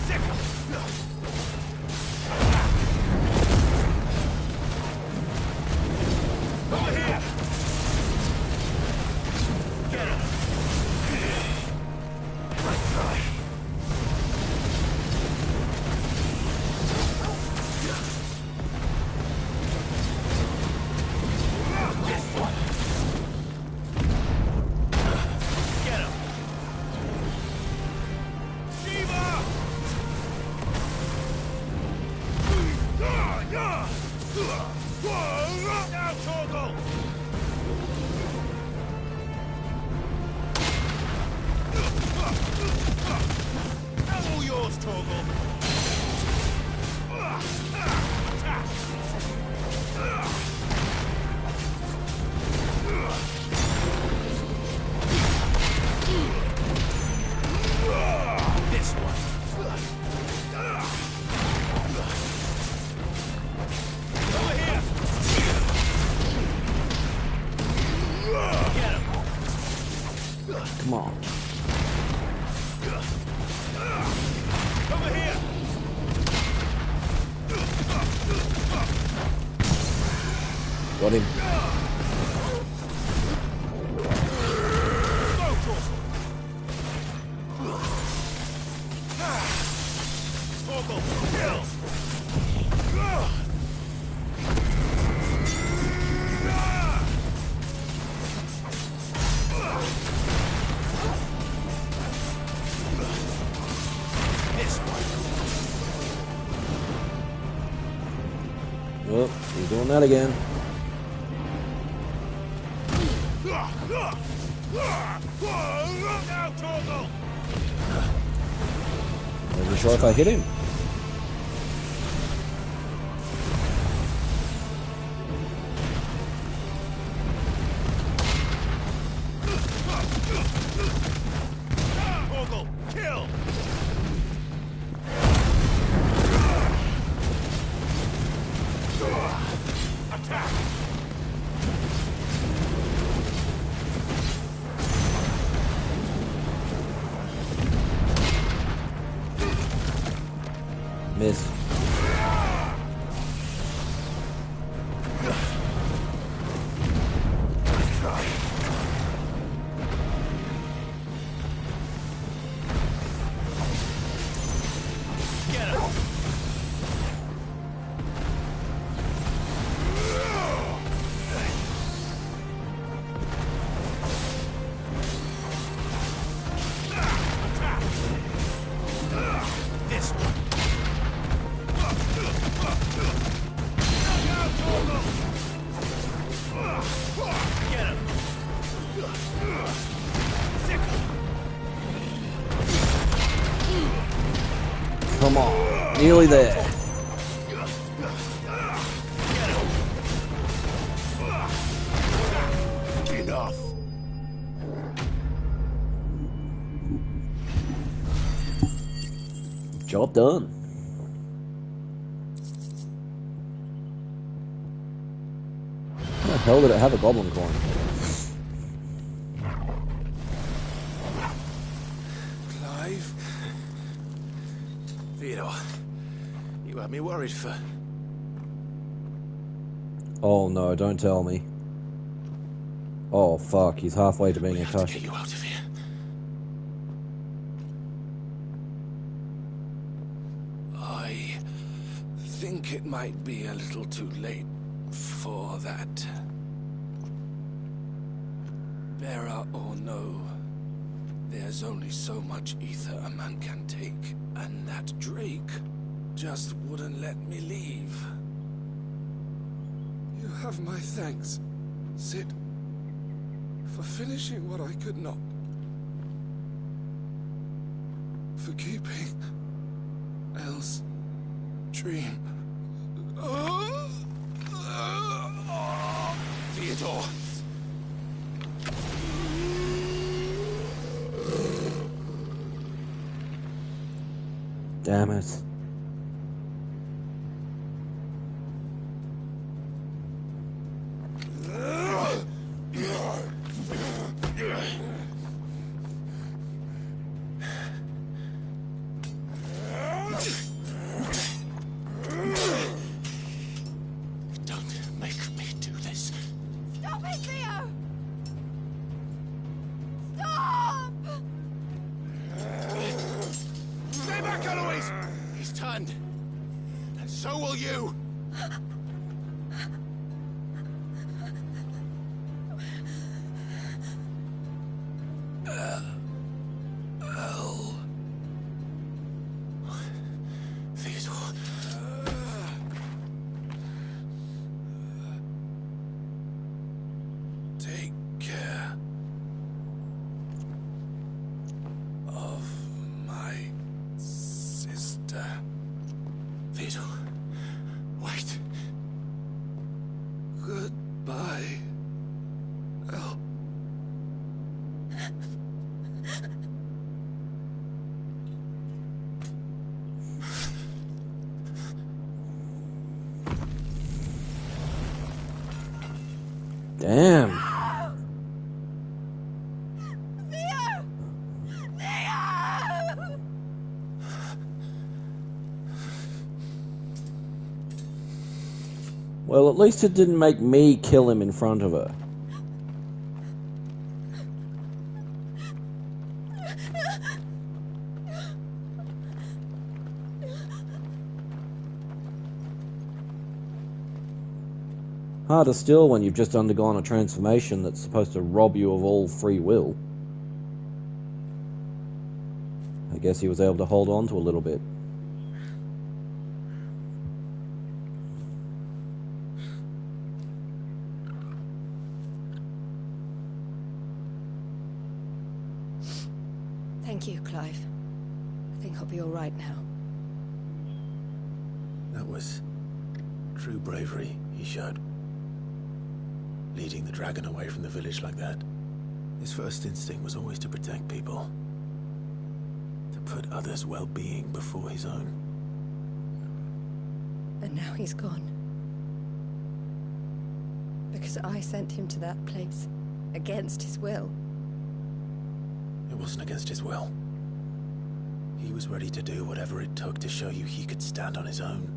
Sick! Over here! Get him! Right try. This one. Get him! Shiva! Now, Torgal! Now all yours, Torgal! Attack! This one! Over here! Get him! Come on. Over here! Got him. Go, Torgal! Torgal, kill! that again. Wasn't sure if I hit him. Kill! Attack! Miss. Come on, nearly there. Enough. Job done. How the hell did it have a goblin coin? Clive? Theodore, you had me worried for... Oh no, don't tell me. Oh fuck, he's halfway to being a cuss. Get you out of here. I think it might be a little too late for that. Bearer or no, there's only so much ether a man can take, and that Drake just wouldn't let me leave. You have my thanks, Sid, for finishing what I could not. For keeping Elle's dream. Theodore! Damn it. Don't make me do this. Stop it, Theo! Stop! Stay back, Eloise! He's turned. And so will you! Theodore. Take care of my sister. Theodore, wait. Goodbye, Elle. Damn. Theo! Theo! Well, at least it didn't make me kill him in front of her. Harder still when you've just undergone a transformation that's supposed to rob you of all free will. I guess he was able to hold on to a little bit. Thank you, Clive. I think I'll be all right now. That was true bravery he showed. Leading the dragon away from the village like that. His first instinct was always to protect people. To put others' well-being before his own. And now he's gone. Because I sent him to that place. Against his will. It wasn't against his will. He was ready to do whatever it took to show you he could stand on his own.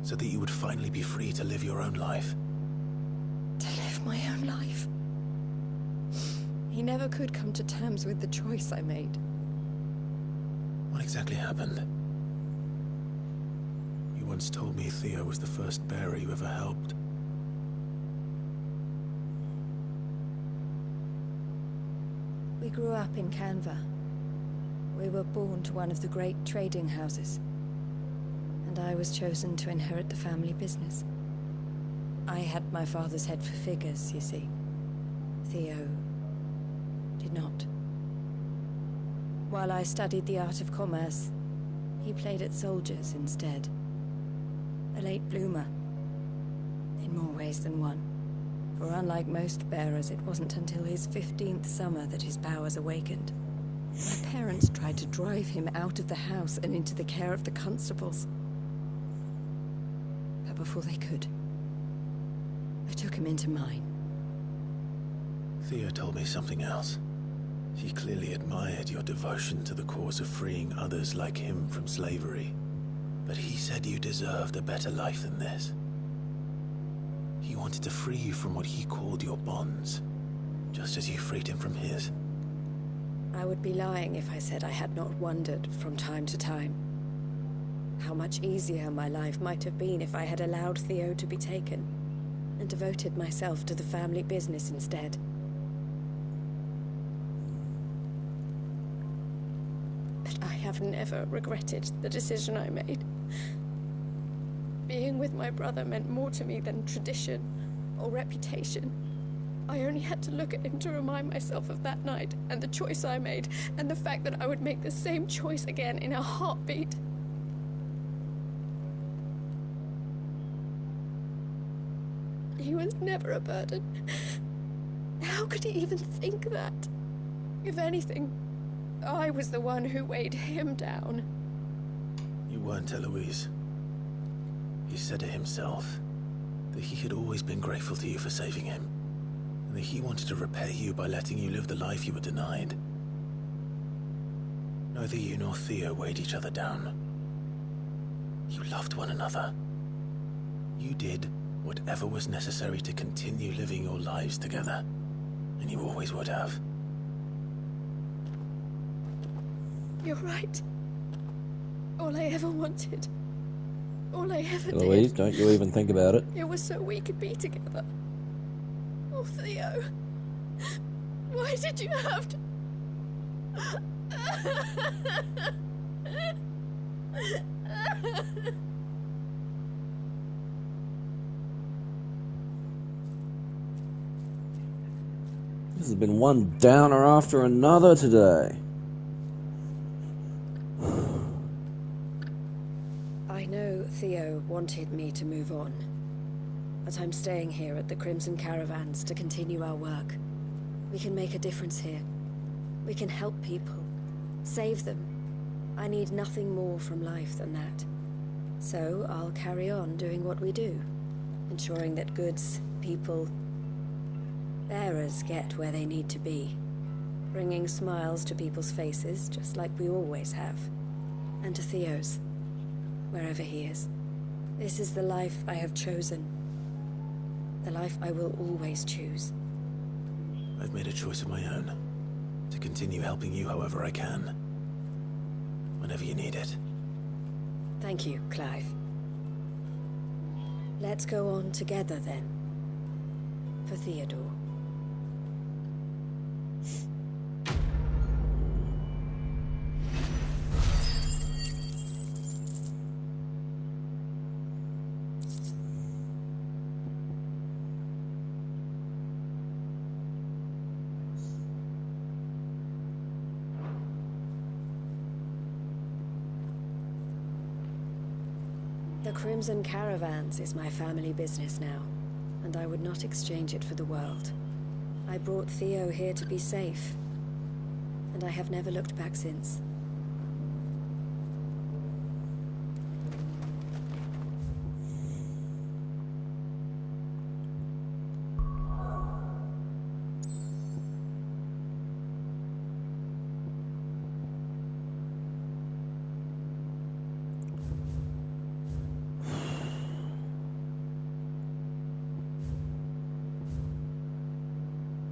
So that you would finally be free to live your own life. To live my own life? He never could come to terms with the choice I made. What exactly happened? You once told me Theo was the first bearer you ever helped. We grew up in Canva. We were born to one of the great trading houses. And I was chosen to inherit the family business. I had my father's head for figures, you see. Theo did not. While I studied the art of commerce, he played at soldiers instead. A late bloomer. In more ways than one. For unlike most bearers, it wasn't until his 15th summer that his powers awakened. My parents tried to drive him out of the house and into the care of the constables. But before they could, I took him into mine. Theo told me something else. He clearly admired your devotion to the cause of freeing others like him from slavery. But he said you deserved a better life than this. He wanted to free you from what he called your bonds, just as you freed him from his. I would be lying if I said I had not wondered from time to time how much easier my life might have been if I had allowed Theo to be taken and devoted myself to the family business instead. But I have never regretted the decision I made. Being with my brother meant more to me than tradition or reputation. I only had to look at him to remind myself of that night and the choice I made and the fact that I would make the same choice again in a heartbeat. He was never a burden. How could he even think that? If anything, I was the one who weighed him down. You weren't, Eloise. He said it himself, that he had always been grateful to you for saving him, and that he wanted to repay you by letting you live the life you were denied. Neither you nor Theo weighed each other down. You loved one another. You did whatever was necessary to continue living your lives together, and you always would have. You're right. All I ever wanted, all I ever did. Eloise, don't you even think about it. It was so we could be together. Oh, Theo. Why did you have to... This has been one downer after another today. I know Theo wanted me to move on, but I'm staying here at the Crimson Caravans to continue our work. We can make a difference here. We can help people, save them. I need nothing more from life than that. So I'll carry on doing what we do, ensuring that goods, people, bearers get where they need to be, bringing smiles to people's faces just like we always have, and to Theo's, wherever he is. This is the life I have chosen, the life I will always choose. I've made a choice of my own, to continue helping you however I can, whenever you need it. Thank you, Clive. Let's go on together then, for Theodore. The Crimson Caravans is my family business now, and I would not exchange it for the world. I brought Theo here to be safe, and I have never looked back since.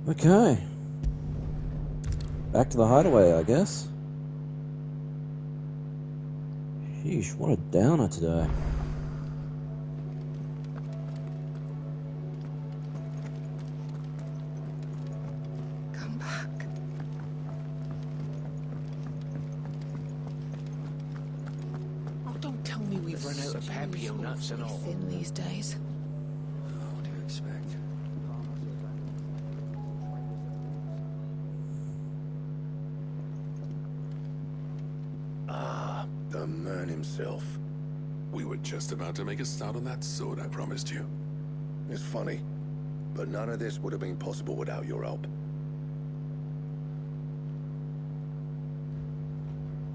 Okay. Back to the hideaway, I guess. Sheesh, what a downer today. Come back. Oh, don't tell me we've run out of papio nuts and all. Thin these days. What do you expect? The man himself. We were just about to make a start on that sword I promised you. It's funny, but none of this would have been possible without your help.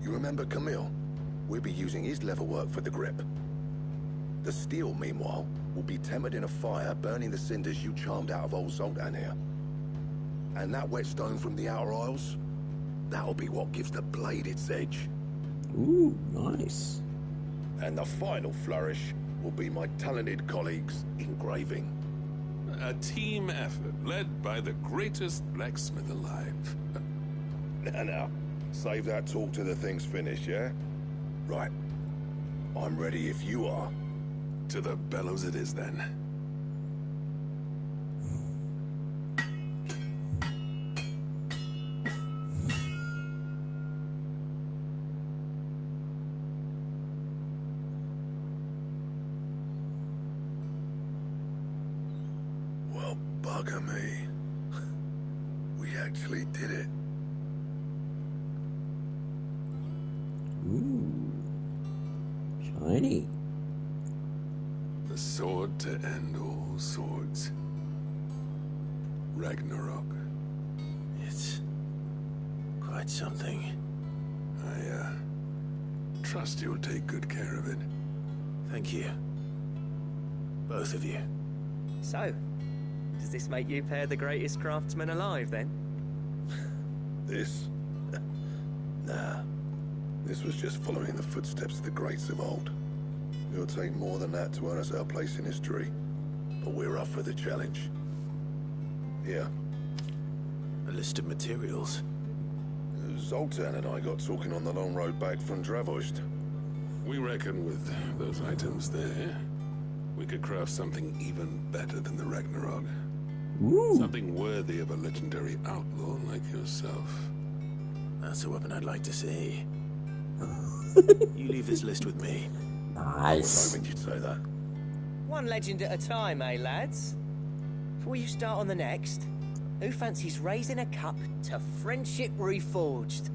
You remember Camille? We'll be using his leather work for the grip. The steel, meanwhile, will be tempered in a fire, burning the cinders you charmed out of old Zoltan here. And that whetstone from the Outer Isles, that'll be what gives the blade its edge. Ooh, nice. And the final flourish will be my talented colleagues' engraving. A team effort led by the greatest blacksmith alive. Now, save that talk till the thing's finished, yeah? Right. I'm ready if you are. To the bellows it is then. Well, bugger me. We actually did it. Ooh. Shiny. The sword to end all swords. Ragnarok. It's quite something. I trust you'll take good care of it. Thank you. Both of you. So, does this make you pair the greatest craftsman alive, then? This? Nah. This was just following the footsteps of the greats of old. It'll take more than that to earn us our place in history. But we're up for the challenge. Here. A list of materials. Zoltan and I got talking on the long road back from Dravost. We reckon with those items there, we could craft something even better than the Ragnarok. Ooh. Something worthy of a legendary outlaw like yourself. That's a weapon I'd like to see. You leave this list with me. Nice. I was hoping you'd say that. One legend at a time, eh, lads? Before you start on the next, who fancies raising a cup to Friendship Reforged?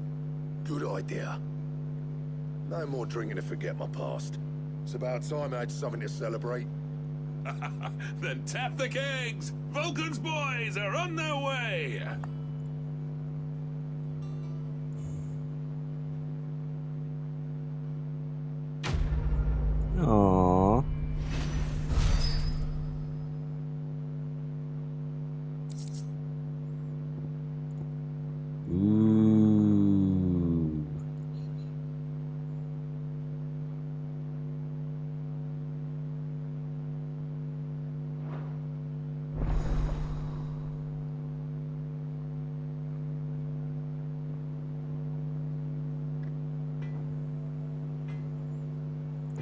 Good idea. No more drinking to forget my past. It's about time I had something to celebrate. Then tap the kegs! Vulcan's boys are on their way! Aww. Ooh.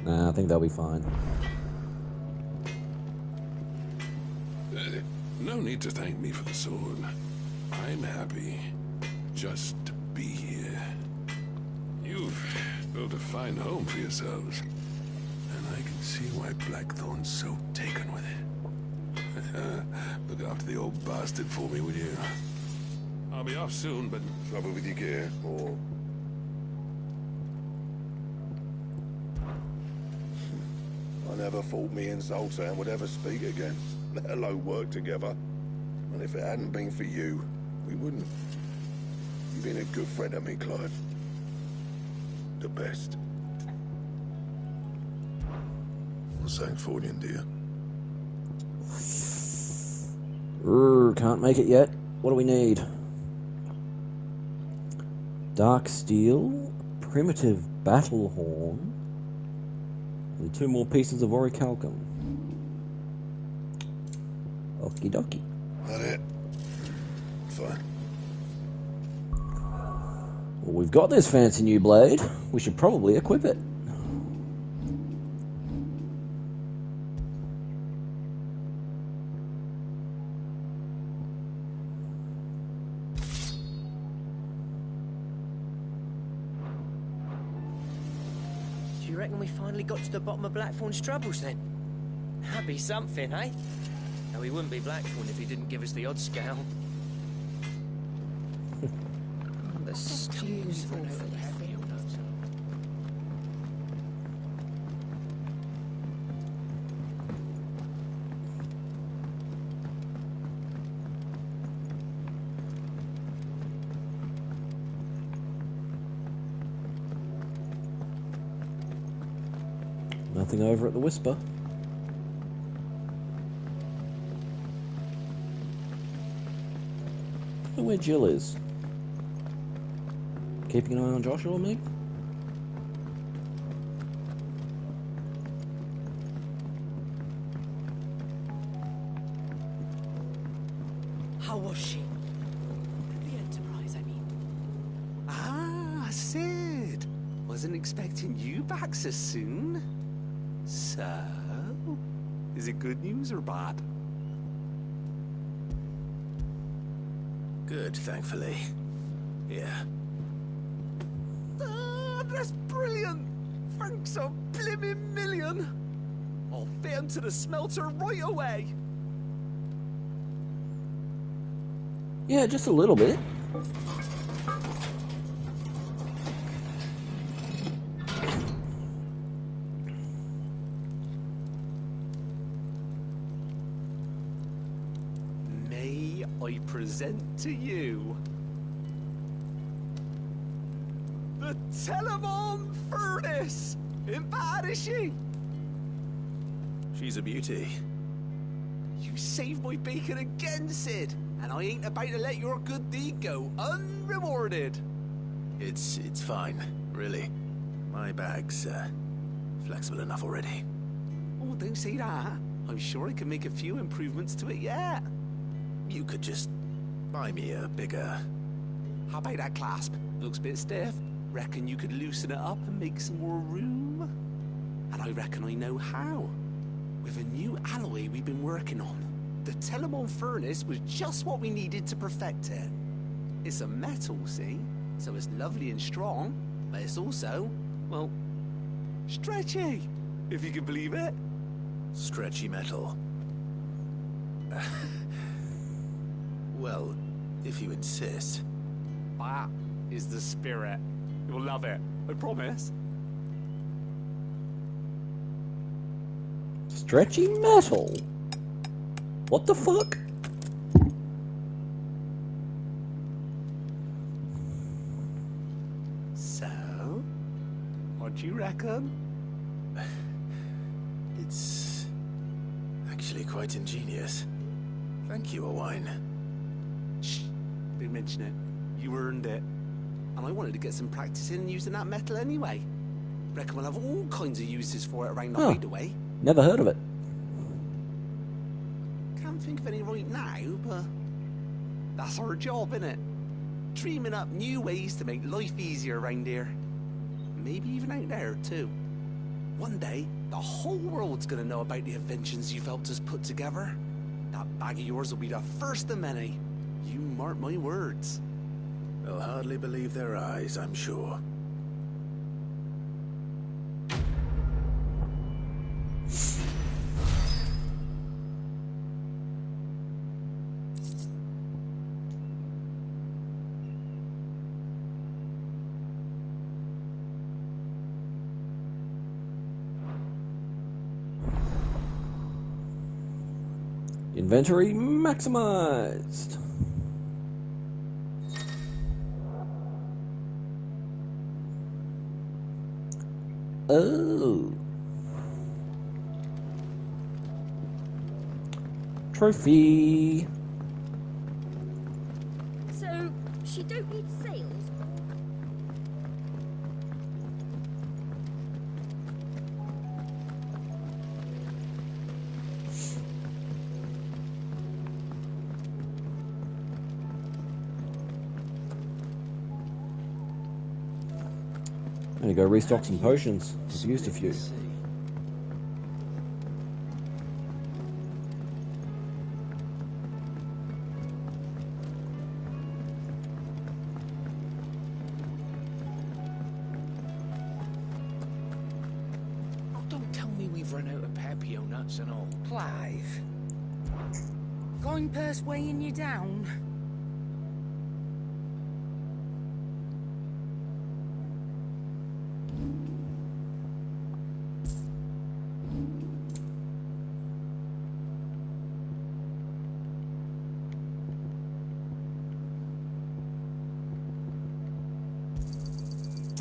Nah, I think they'll be fine. No need to thank me for the sword. I'm happy just to be here. You've built a fine home for yourselves, and I can see why Blackthorn's so taken with it. Look after the old bastard for me, would you? I'll be off soon, but... Trouble with your gear, or... never thought me and Zoltan would ever speak again, let alone work together. And if it hadn't been for you, we wouldn't. You've been a good friend of me, Clive. The best. What's that for you, dear? Can't make it yet. What do we need? Dark steel, primitive battle horn, and 2 more pieces of orichalcum. Okie dokie. That it? Fine. Well, we've got this fancy new blade. We should probably equip it. Do you reckon we finally got to the bottom of Blackthorn's troubles then? That'd be something, eh? No, he wouldn't be Blackthorn if he didn't give us the odd scowl. The stew's awfully heavy. Nothing over at the Whisper. I don't know where Jill is. Keeping an eye on Joshua, maybe? How was she? The Enterprise, I mean. Ah, Sid. Wasn't expecting you back so soon. So, is it good news or bad? Good, thankfully. Yeah. Ah, that's brilliant! Thanks a blimmin' million! I'll fit him to the smelter right away! Yeah, just a little bit. May I present to you the Telemon Furnace! Ain't bad, is she? She's a beauty. You saved my bacon again, Sid, and I ain't about to let your good deed go unrewarded. It's fine, really. My bag's flexible enough already. Oh, don't say that. I'm sure I can make a few improvements to it yet. You could just buy me a bigger... How about that clasp? Looks a bit stiff. Reckon you could loosen it up and make some more room? And I reckon I know how. With a new alloy we've been working on. The Telemon Furnace was just what we needed to perfect it. It's a metal, see? So it's lovely and strong, but it's also, well, stretchy, if you can believe it. Stretchy metal. Well, if you insist. That is the spirit. You'll love it, I promise. Stretchy metal? What the fuck? So, what do you reckon? It's actually quite ingenious. Thank you, Owain. Shh, don't mention it. You earned it. And I wanted to get some practice in using that metal anyway. Reckon we'll have all kinds of uses for it around the hideaway. Never heard of it. Can't think of any right now, but that's our job, innit? Dreaming up new ways to make life easier around here. Maybe even out there, too. One day, the whole world's gonna know about the inventions you've helped us put together. That bag of yours will be the first of many. You mark my words. They'll hardly believe their eyes, I'm sure. Inventory maximized. Oh. Trophy. So, she don't need sails? I'm gonna go restock some potions. I've used a few. Oh, don't tell me we've run out of Papio nuts and all. Clive. Going purse weighing you down?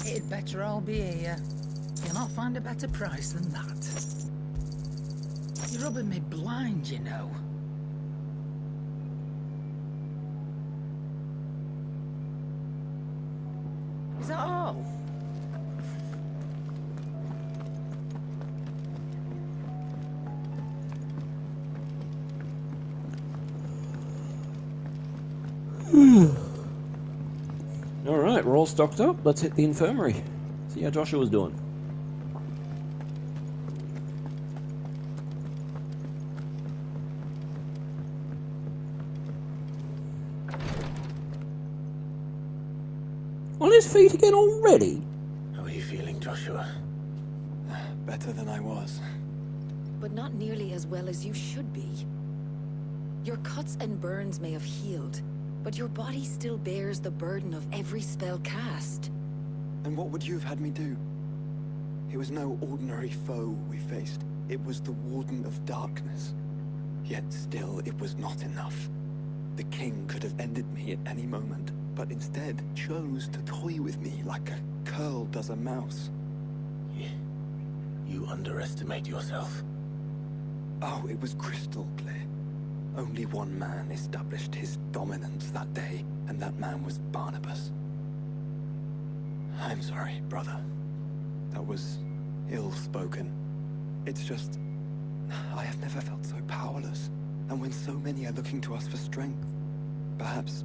It'd better all be here. You'll not find a better price than that. You're rubbing me blind, you know. Is that all? Alright, we're all stocked up. Let's hit the infirmary. See how Joshua's doing. On his feet again already? How are you feeling, Joshua? Better than I was. But not nearly as well as you should be. Your cuts and burns may have healed, but your body still bears the burden of every spell cast. And what would you have had me do? It was no ordinary foe we faced. It was the Warden of Darkness. Yet still, it was not enough. The king could have ended me at any moment, but instead chose to toy with me like a curl does a mouse. You underestimate yourself. Oh, it was crystal clear. Only one man established his dominance that day, and that man was Barnabas. I'm sorry, brother. That was ill-spoken. It's just, I have never felt so powerless. And when so many are looking to us for strength, perhaps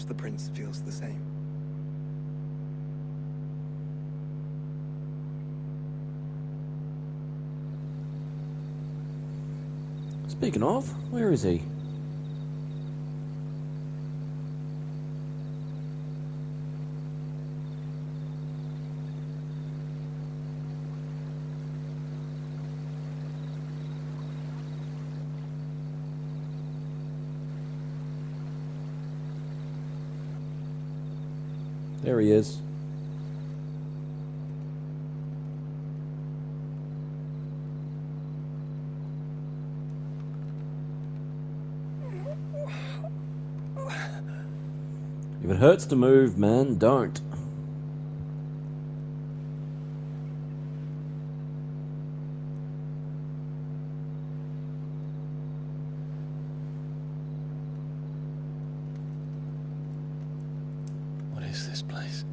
the prince feels the same. Speaking of, where is he? There he is. If it hurts to move, man, don't. What is this place?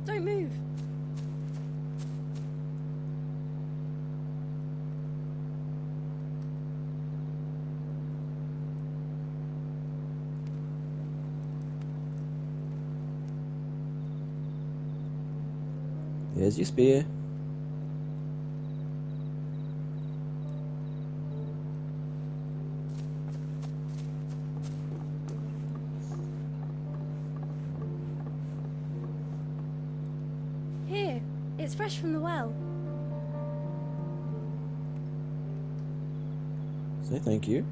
Don't move. There's your spear. Here, it's fresh from the well. Say thank you.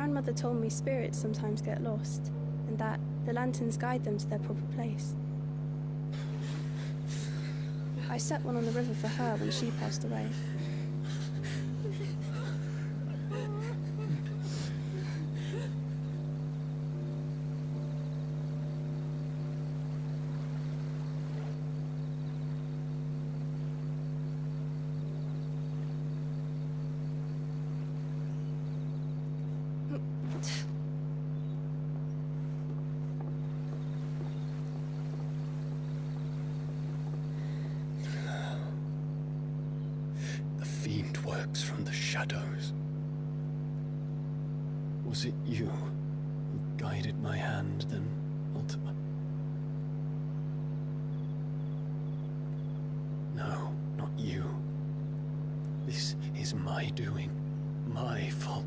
grandmother told me spirits sometimes get lost, and that the lanterns guide them to their proper place. I set one on the river for her when she passed away. Fiend works from the shadows. Was it you who guided my hand then, Ultima? No, not you. This is my doing, my fault,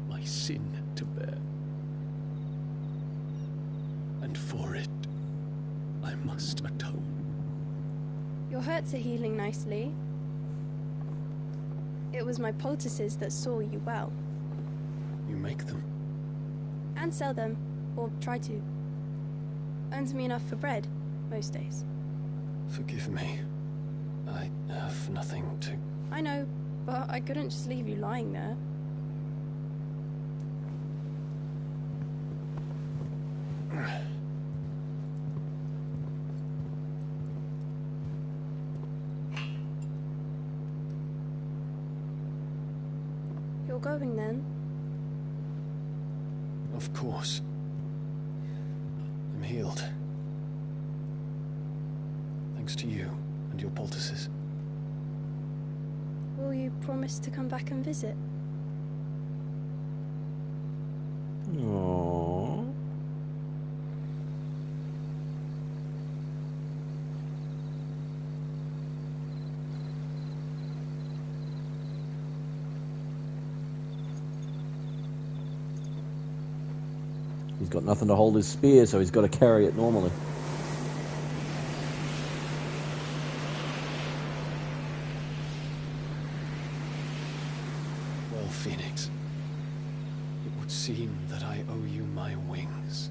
my sin to bear. And for it, I must atone. Your hurts are healing nicely. It was my poultices that saw you well. You make them? And sell them, or try to. Earns me enough for bread, most days. Forgive me. I have nothing to... I know, but I couldn't just leave you lying there. You're going then? Of course. I'm healed. Thanks to you and your poultices. Will you promise to come back and visit? Aww. He's got nothing to hold his spear, so he's got to carry it normally. Well, Phoenix, it would seem that I owe you my wings.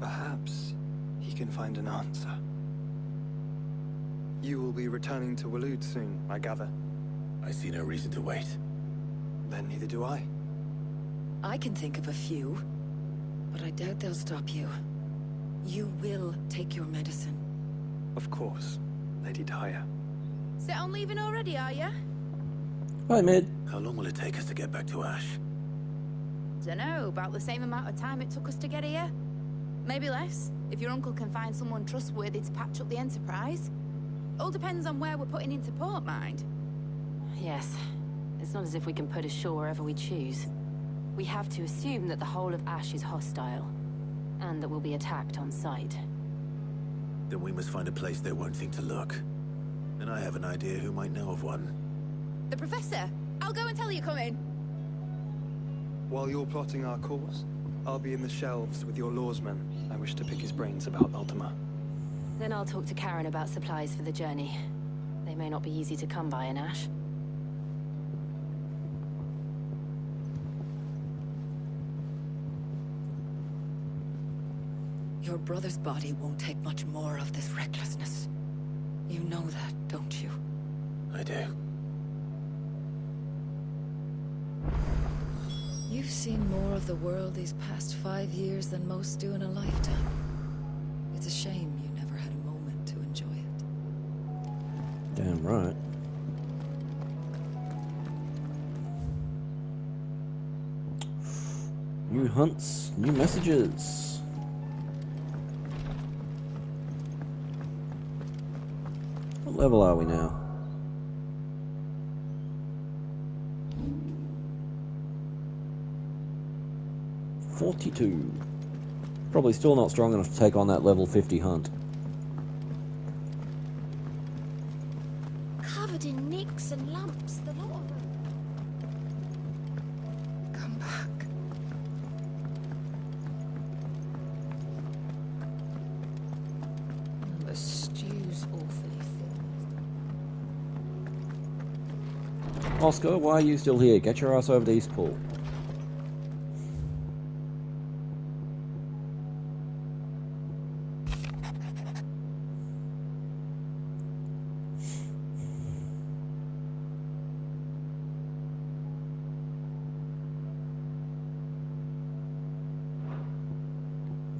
Perhaps he can find an answer. You will be returning to Waloed soon, I gather. I see no reason to wait. Then neither do I. I can think of a few, but I doubt they'll stop you. You will take your medicine. Of course, Lady Daya. Set on leaving already, are you? Hi, Mid. How long will it take us to get back to Ash? Dunno, about the same amount of time it took us to get here. Maybe less, if your uncle can find someone trustworthy to patch up the Enterprise. All depends on where we're putting into port, mind. Yes. It's not as if we can put ashore wherever we choose. We have to assume that the whole of Ash is hostile, and that we'll be attacked on sight. Then we must find a place they won't think to look. And I have an idea who might know of one. The Professor! I'll go and tell you coming. While you're plotting our course, I'll be in the shelves with your lawsman. I wish to pick his brains about Ultima. Then I'll talk to Karen about supplies for the journey. They may not be easy to come by in Ash. Your brother's body won't take much more of this recklessness. You know that, don't you? I do. You've seen more of the world these past 5 years than most do in a lifetime. It's a shame you never had a moment to enjoy it. Damn right. New hunts, new messages. What level are we now? .42. Probably still not strong enough to take on that level 50 hunt. Covered in nicks and lumps, the lot of them. Come back. Oscar, why are you still here? Get your ass over the East Pool.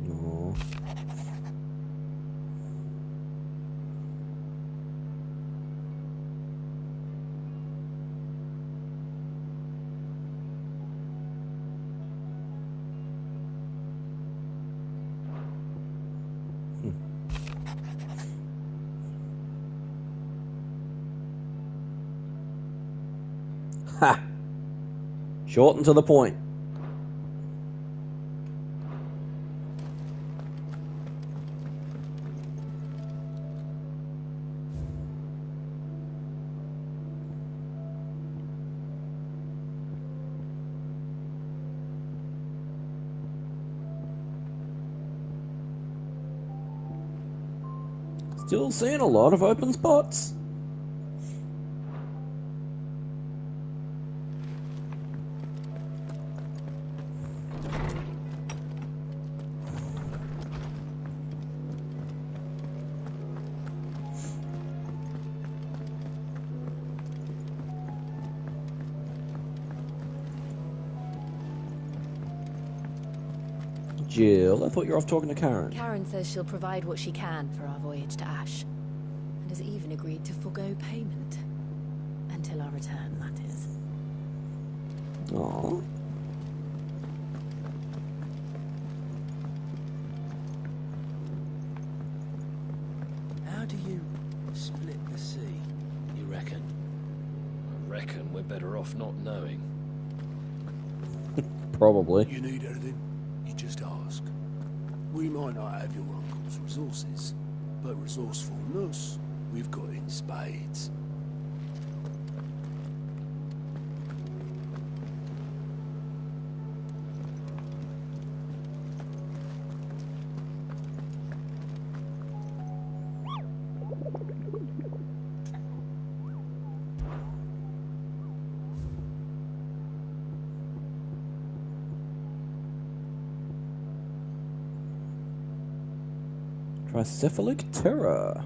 No. Ha! Short and to the point. Still seeing a lot of open spots. Jill, I thought you were off talking to Karen. Karen says she'll provide what she can for our voyage to Ash, and has even agreed to forgo payment. Until our return, that is. Aww. How do you split the sea, you reckon? I reckon we're better off not knowing. Probably. You need anything, you just ask. We might not have your uncle's resources, but resourcefulness we've got in spades. Tricephalic terror.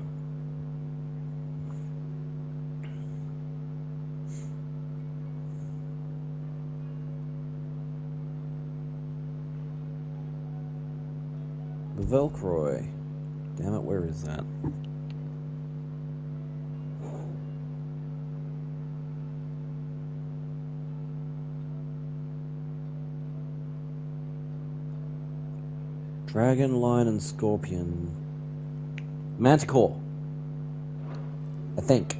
The Velcroy. Damn it, where is that? Dragon, Lion, and Scorpion. Manticore. I think.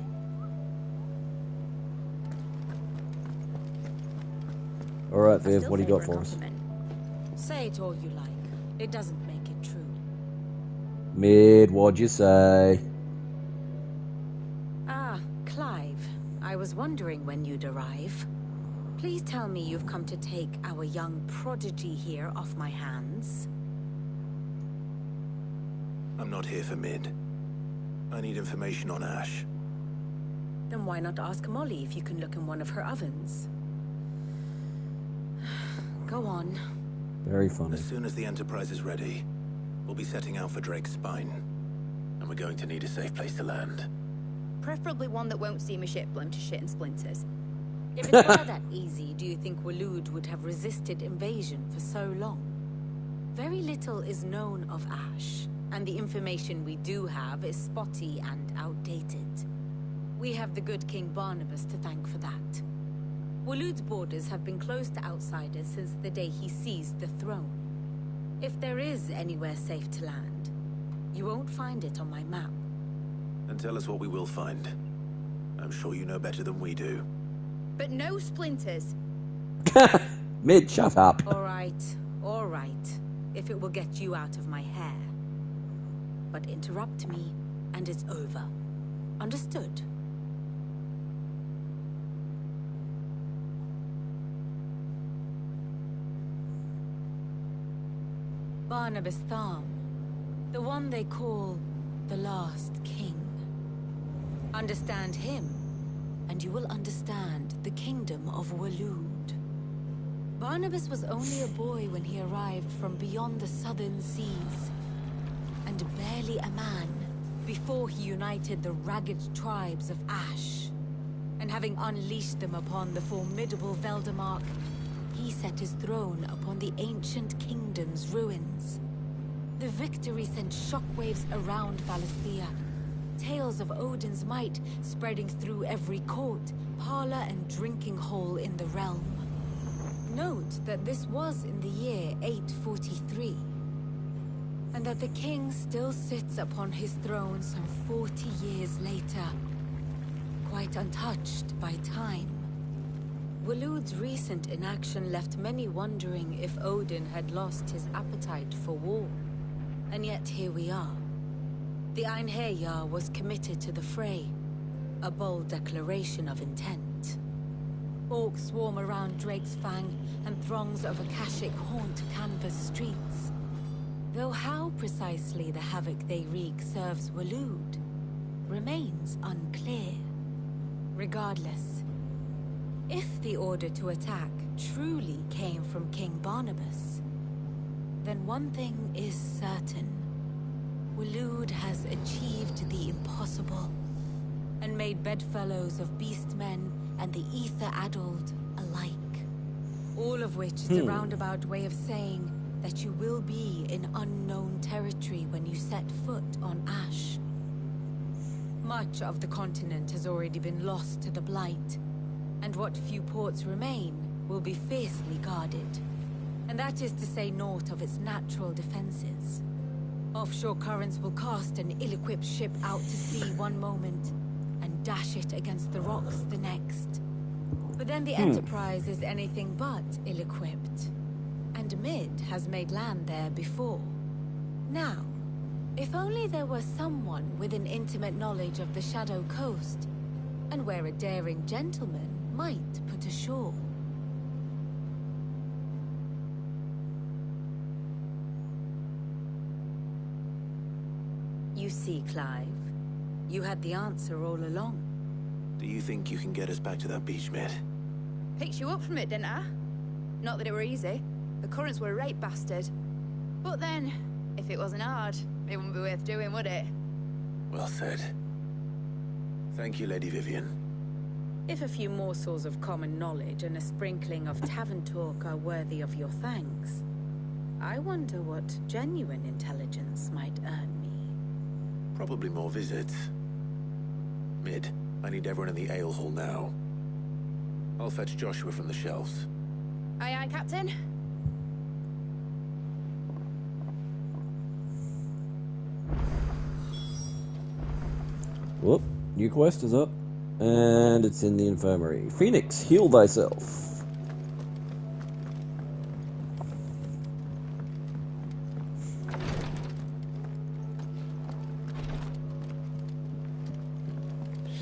Alright, Viv, what do you got for us? Say it all you like. It doesn't make it true. Mid, what'd you say? Ah, Clive. I was wondering when you'd arrive. Please tell me you've come to take our young prodigy here off my hands. I'm not here for Mid. I need information on Ash. Then why not ask Molly if you can look in one of her ovens? Go on. Very funny. As soon as the Enterprise is ready, we'll be setting out for Drake's Spine. And we're going to need a safe place to land. Preferably one that won't see my ship blown to shit and splinters. If it were that easy, do you think Waloed would have resisted invasion for so long? Very little is known of Ash, and the information we do have is spotty and outdated. We have the good King Barnabas to thank for that. Waloed's borders have been closed to outsiders since the day he seized the throne. If there is anywhere safe to land, you won't find it on my map. And tell us what we will find. I'm sure you know better than we do. But no splinters. Mid, shut up. All right. If it will get you out of my hair. But interrupt me, and it's over. Understood? Barnabas Tharm. The one they call the last king. Understand him, and you will understand the kingdom of Waloed. Barnabas was only a boy when he arrived from beyond the southern seas, and barely a man before he united the ragged tribes of Ash. And having unleashed them upon the formidable Veldemark, he set his throne upon the ancient kingdom's ruins. The victory sent shockwaves around Valisthea, tales of Odin's might spreading through every court, parlor, and drinking hole in the realm. Note that this was in the year 843, and that the king still sits upon his throne some 40 years later, quite untouched by time. Waloed's recent inaction left many wondering if Odin had lost his appetite for war. And yet here we are. The Einherjar was committed to the fray, a bold declaration of intent. Orcs swarm around Drake's Fang, and throngs of Akashic haunt canvas streets. Though how precisely the havoc they wreak serves Waloed remains unclear. Regardless, if the order to attack truly came from King Barnabas, then one thing is certain. Waloed has achieved the impossible, and made bedfellows of beastmen and the ether-addled alike. All of which is a roundabout way of saying that you will be in unknown territory when you set foot on Ash. Much of the continent has already been lost to the Blight, and what few ports remain will be fiercely guarded. And that is to say naught of its natural defenses. Offshore currents will cast an ill-equipped ship out to sea one moment, and dash it against the rocks the next. But then the Enterprise is anything but ill-equipped, and Mid has made land there before. Now, if only there were someone with an intimate knowledge of the Shadow Coast, and where a daring gentleman might put ashore. You see, Clive, you had the answer all along. Do you think you can get us back to that beach, Mid? Picked you up from it, didn't I? Not that it were easy. The currents were a right bastard. But then, if it wasn't hard, it wouldn't be worth doing, would it? Well said. Thank you, Lady Vivian. If a few morsels of common knowledge and a sprinkling of tavern talk are worthy of your thanks, I wonder what genuine intelligence might earn me. Probably more visits. Mid, I need everyone in the ale hall now. I'll fetch Joshua from the shelves. Aye, aye, Captain. Whoop, new quest is up. And it's in the infirmary. Phoenix, heal thyself.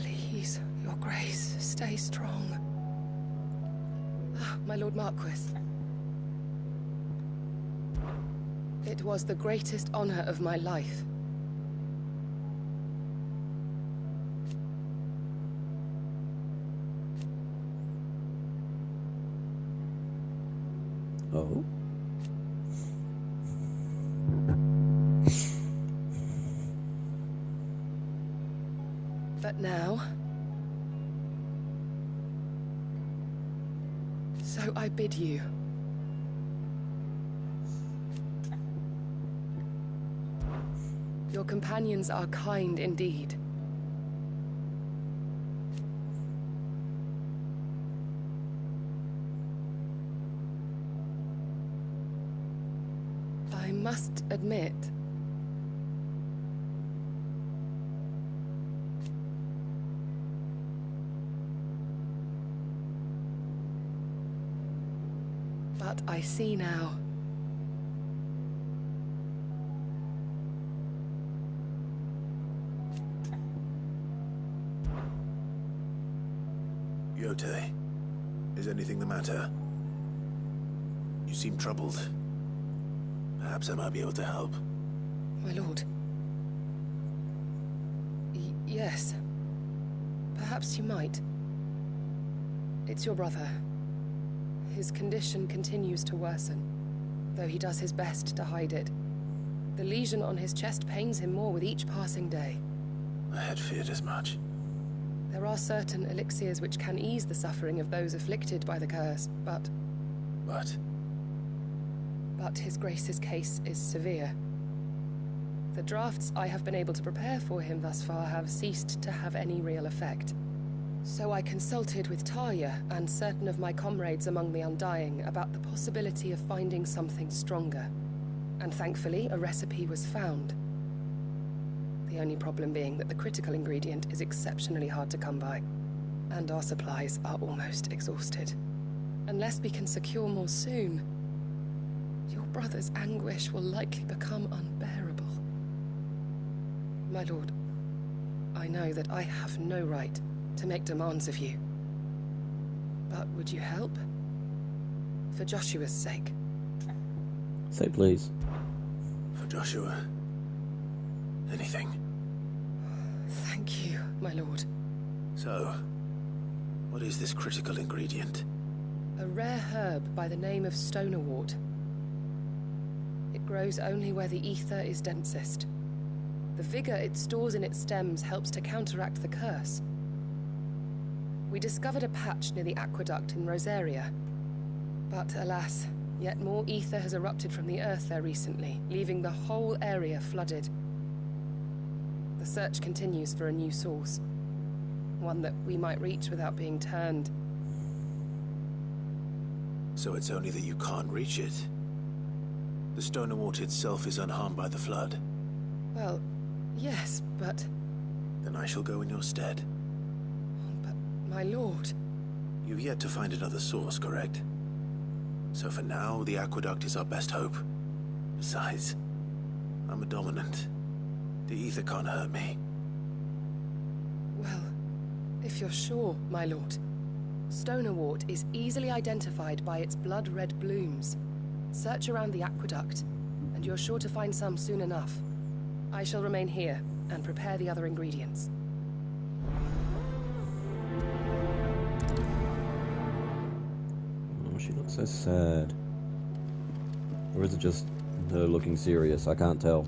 Please, your grace, stay strong. Ah, my Lord Marquis. It was the greatest honor of my life. Oh. But now... So I bid you. Your companions are kind indeed. I must admit... But I see now. Yote, is anything the matter? You seem troubled. Perhaps I might be able to help. My lord. Yes. Perhaps you might. It's your brother. His condition continues to worsen, though he does his best to hide it. The lesion on his chest pains him more with each passing day. I had feared as much. There are certain elixirs which can ease the suffering of those afflicted by the curse, but His Grace's case is severe. The drafts I have been able to prepare for him thus far have ceased to have any real effect. So I consulted with Talia and certain of my comrades among the Undying about the possibility of finding something stronger. And thankfully, a recipe was found. The only problem being that the critical ingredient is exceptionally hard to come by, and our supplies are almost exhausted. Unless we can secure more soon, your brother's anguish will likely become unbearable. My lord, I know that I have no right to make demands of you. But would you help? For Joshua's sake. Say please. For Joshua. Anything. Thank you, my lord. So, what is this critical ingredient? A rare herb by the name of stonerwort. It grows only where the ether is densest. The vigor it stores in its stems helps to counteract the curse. We discovered a patch near the aqueduct in Rosaria. But alas, yet more ether has erupted from the earth there recently, leaving the whole area flooded. The search continues for a new source. One that we might reach without being turned. So it's only that you can't reach it. The stonerwort itself is unharmed by the flood. Well, yes, but... Then I shall go in your stead. But, my lord... You've yet to find another source, correct? So for now, the aqueduct is our best hope. Besides, I'm a dominant. The ether can't hurt me. Well, if you're sure, my lord. Stonerwort is easily identified by its blood-red blooms. Search around the aqueduct, and you're sure to find some soon enough. I shall remain here and prepare the other ingredients. Oh, she looks so sad. Or is it just her looking serious? I can't tell.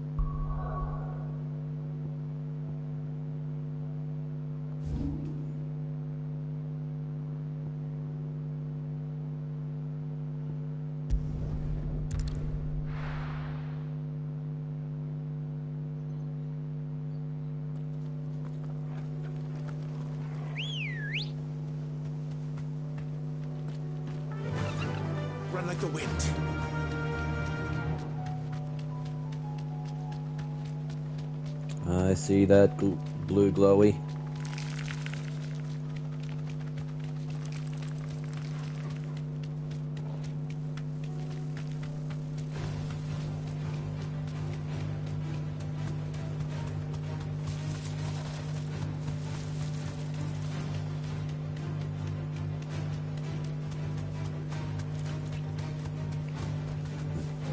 Run like the wind. I see that blue glowy.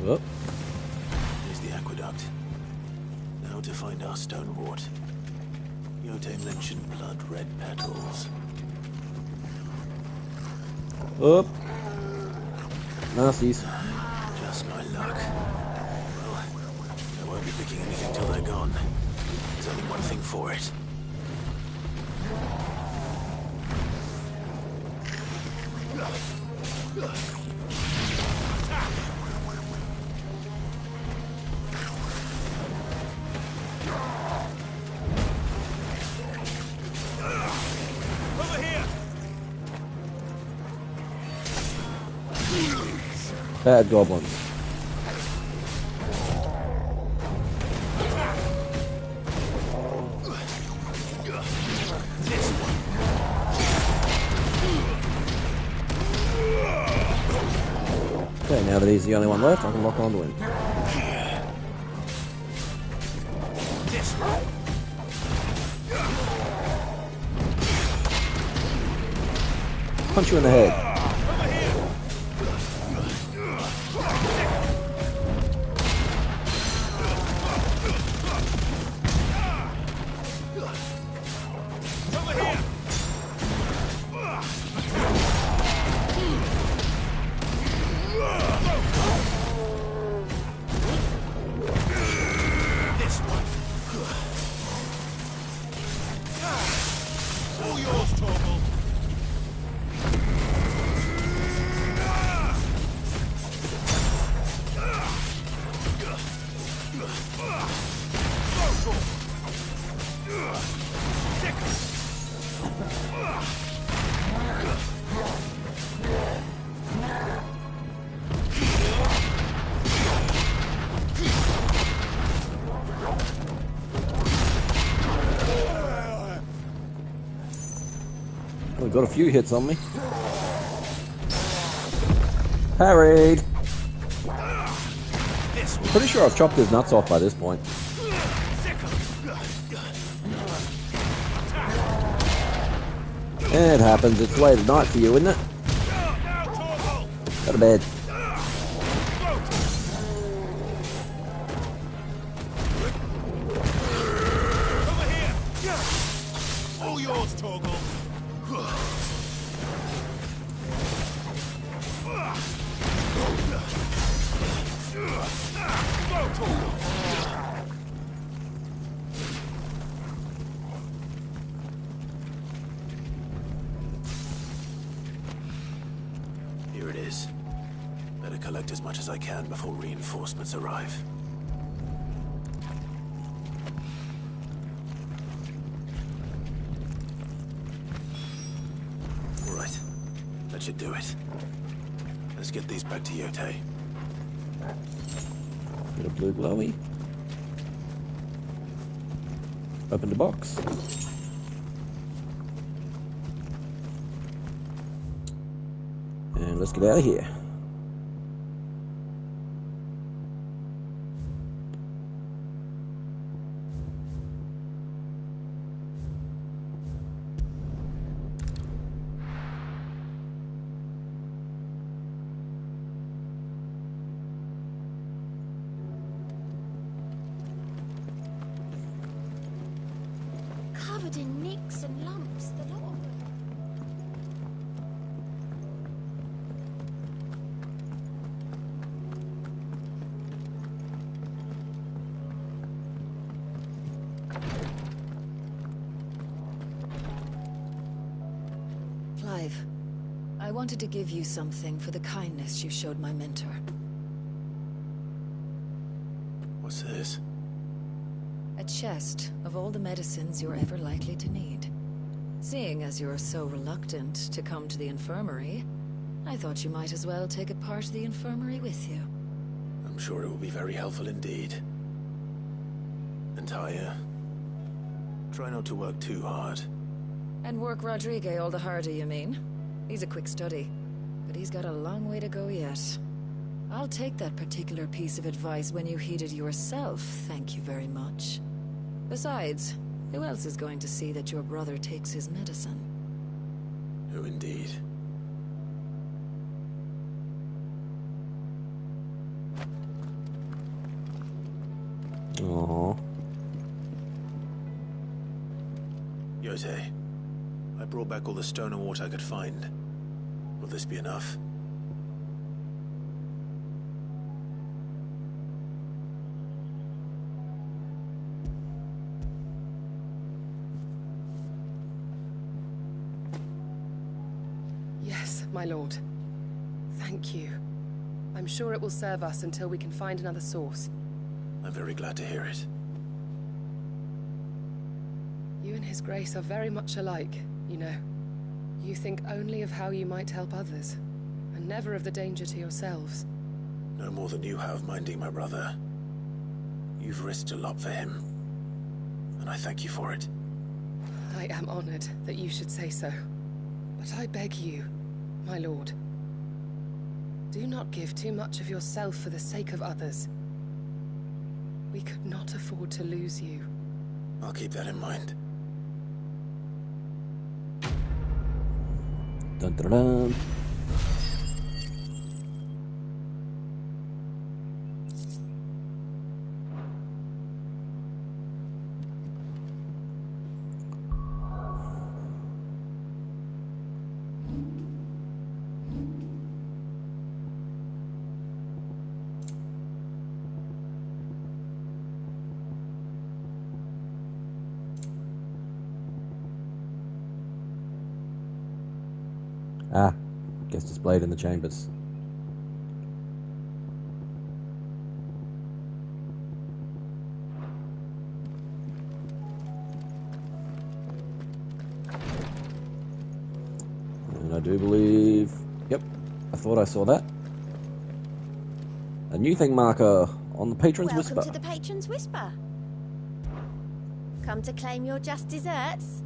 Oh. Here's the aqueduct. Now to find our stonerwort. Yote mentioned blood-red petals. Up. Nasties. Just my luck. Well, I won't be picking anything till they're gone. There's only one thing for it. Bad goblins. Okay, now that he's the only one left, I can lock on to him. Punch you in the head. I've got a few hits on me. Parried! Pretty sure I've chopped his nuts off by this point. It happens. It's late at night for you, isn't it? Go to bed. All yours, Torgal. Here it is. Better collect as much as I can before reinforcements arrive. All right. That should do it. Let's get these back to Yote. Get a blue glowy. Open the box. And let's get out of here. Covered in nicks and lumps, the lot of them. Clive, I wanted to give you something for the kindness you showed my mentor. What's this? A chest of all the medicines you're ever likely to need. Seeing as you're so reluctant to come to the infirmary, I thought you might as well take a part of the infirmary with you. I'm sure it will be very helpful indeed. And Taya, try not to work too hard. And work Rodrigue all the harder, you mean? He's a quick study, but he's got a long way to go yet. I'll take that particular piece of advice when you heed it yourself, thank you very much. Besides, who else is going to see that your brother takes his medicine? Who indeed? Aww. Yote, I brought back all the stone and water I could find. Will this be enough? Yes, my lord. Thank you. I'm sure it will serve us until we can find another source. I'm very glad to hear it. You and His Grace are very much alike, you know. You think only of how you might help others, and never of the danger to yourselves. No more than you have minding my brother. You've risked a lot for him, and I thank you for it. I am honored that you should say so. But I beg you, my lord, do not give too much of yourself for the sake of others. We could not afford to lose you. I'll keep that in mind. Dun, dun, dun. Ah, guess displayed in the chambers. And I do believe... Yep, I thought I saw that. A new thing marker on the Patron's Whisper. Welcome to the Patron's Whisper. Come to claim your just desserts?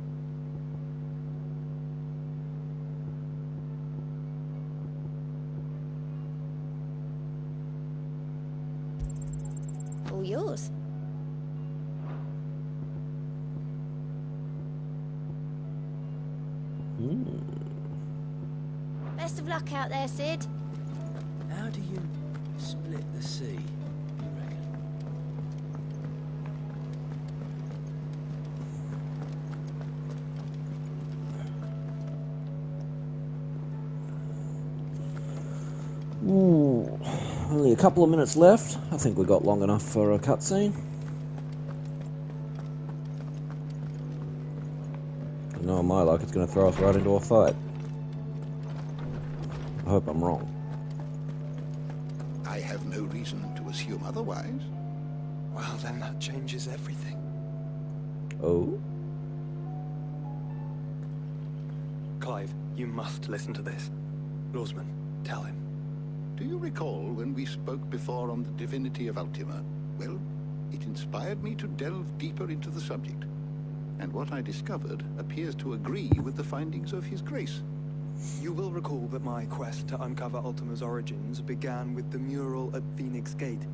All yours. Best of luck out there, Sid. How do you split the sea, you reckon? Ooh, only a couple of minutes left. I think we got long enough for a cutscene. No, my luck, it's going to throw us right into a fight. I hope I'm wrong. I have no reason to assume otherwise. Well, then that changes everything. Oh? Clive, you must listen to this. Lawsman, tell him. Do you recall when we spoke before on the divinity of Ultima? Well, it inspired me to delve deeper into the subject. And what I discovered appears to agree with the findings of His Grace. You will recall that my quest to uncover Ultima's origins began with the mural at Phoenix Gate.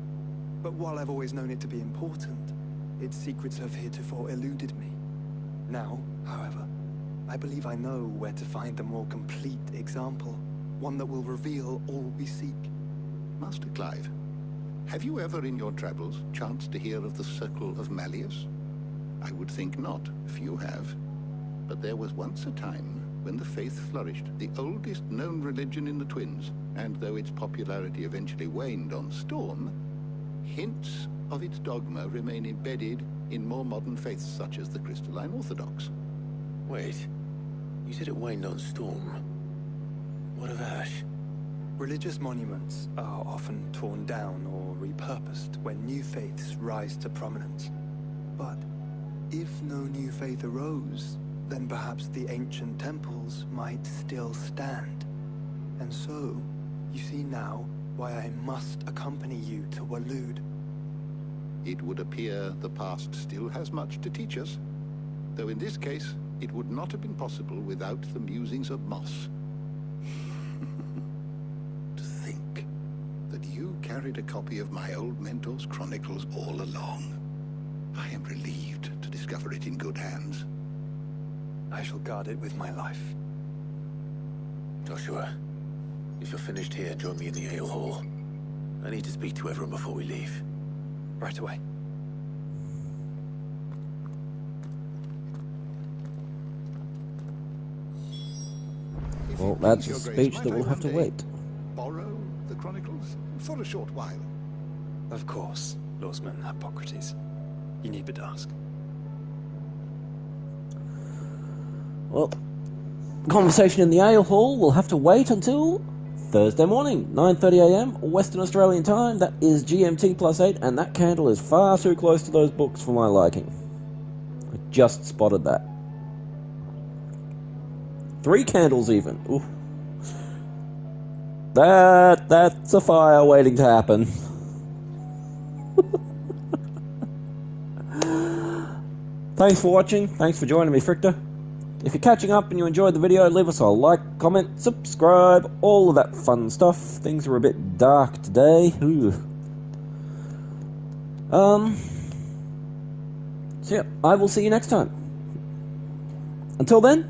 But while I've always known it to be important, its secrets have heretofore eluded me. Now, however, I believe I know where to find the more complete example. One that will reveal all we seek. Master Clive, have you ever in your travels chanced to hear of the Circle of Malleus? I would think not, if you have. But there was once a time when the faith flourished, the oldest known religion in the Twins, and though its popularity eventually waned on Storm, hints of its dogma remain embedded in more modern faiths such as the Crystalline Orthodox. Wait, you said it waned on Storm. What of Ash? Religious monuments are often torn down or repurposed when new faiths rise to prominence. But if no new faith arose, then perhaps the ancient temples might still stand. And so, you see now why I must accompany you to Waloed. It would appear the past still has much to teach us, though in this case, it would not have been possible without the musings of Moss. To think that you carried a copy of my old mentor's chronicles all along. I am relieved to discover it in good hands. I shall guard it with my life. Joshua, if you're finished here, join me in the ale hall. I need to speak to everyone before we leave. Right away. Well, that's a speech that will have to wait. Borrow the chronicles for a short while. Of course, Lawsman Hippocrates. You need but ask. Well, conversation in the ale hall will have to wait until Thursday morning, 9:30 AM, Western Australian time. That is GMT +8, and that candle is far too close to those books for my liking. I just spotted that. 3 candles even. Ooh. That's a fire waiting to happen. Thanks for watching. Thanks for joining me, Frictor. If you're catching up and you enjoyed the video, leave us a like, comment, subscribe, all of that fun stuff. Things are a bit dark today. Ooh. So yeah, I will see you next time. Until then,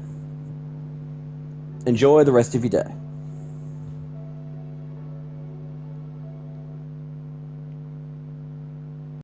enjoy the rest of your day.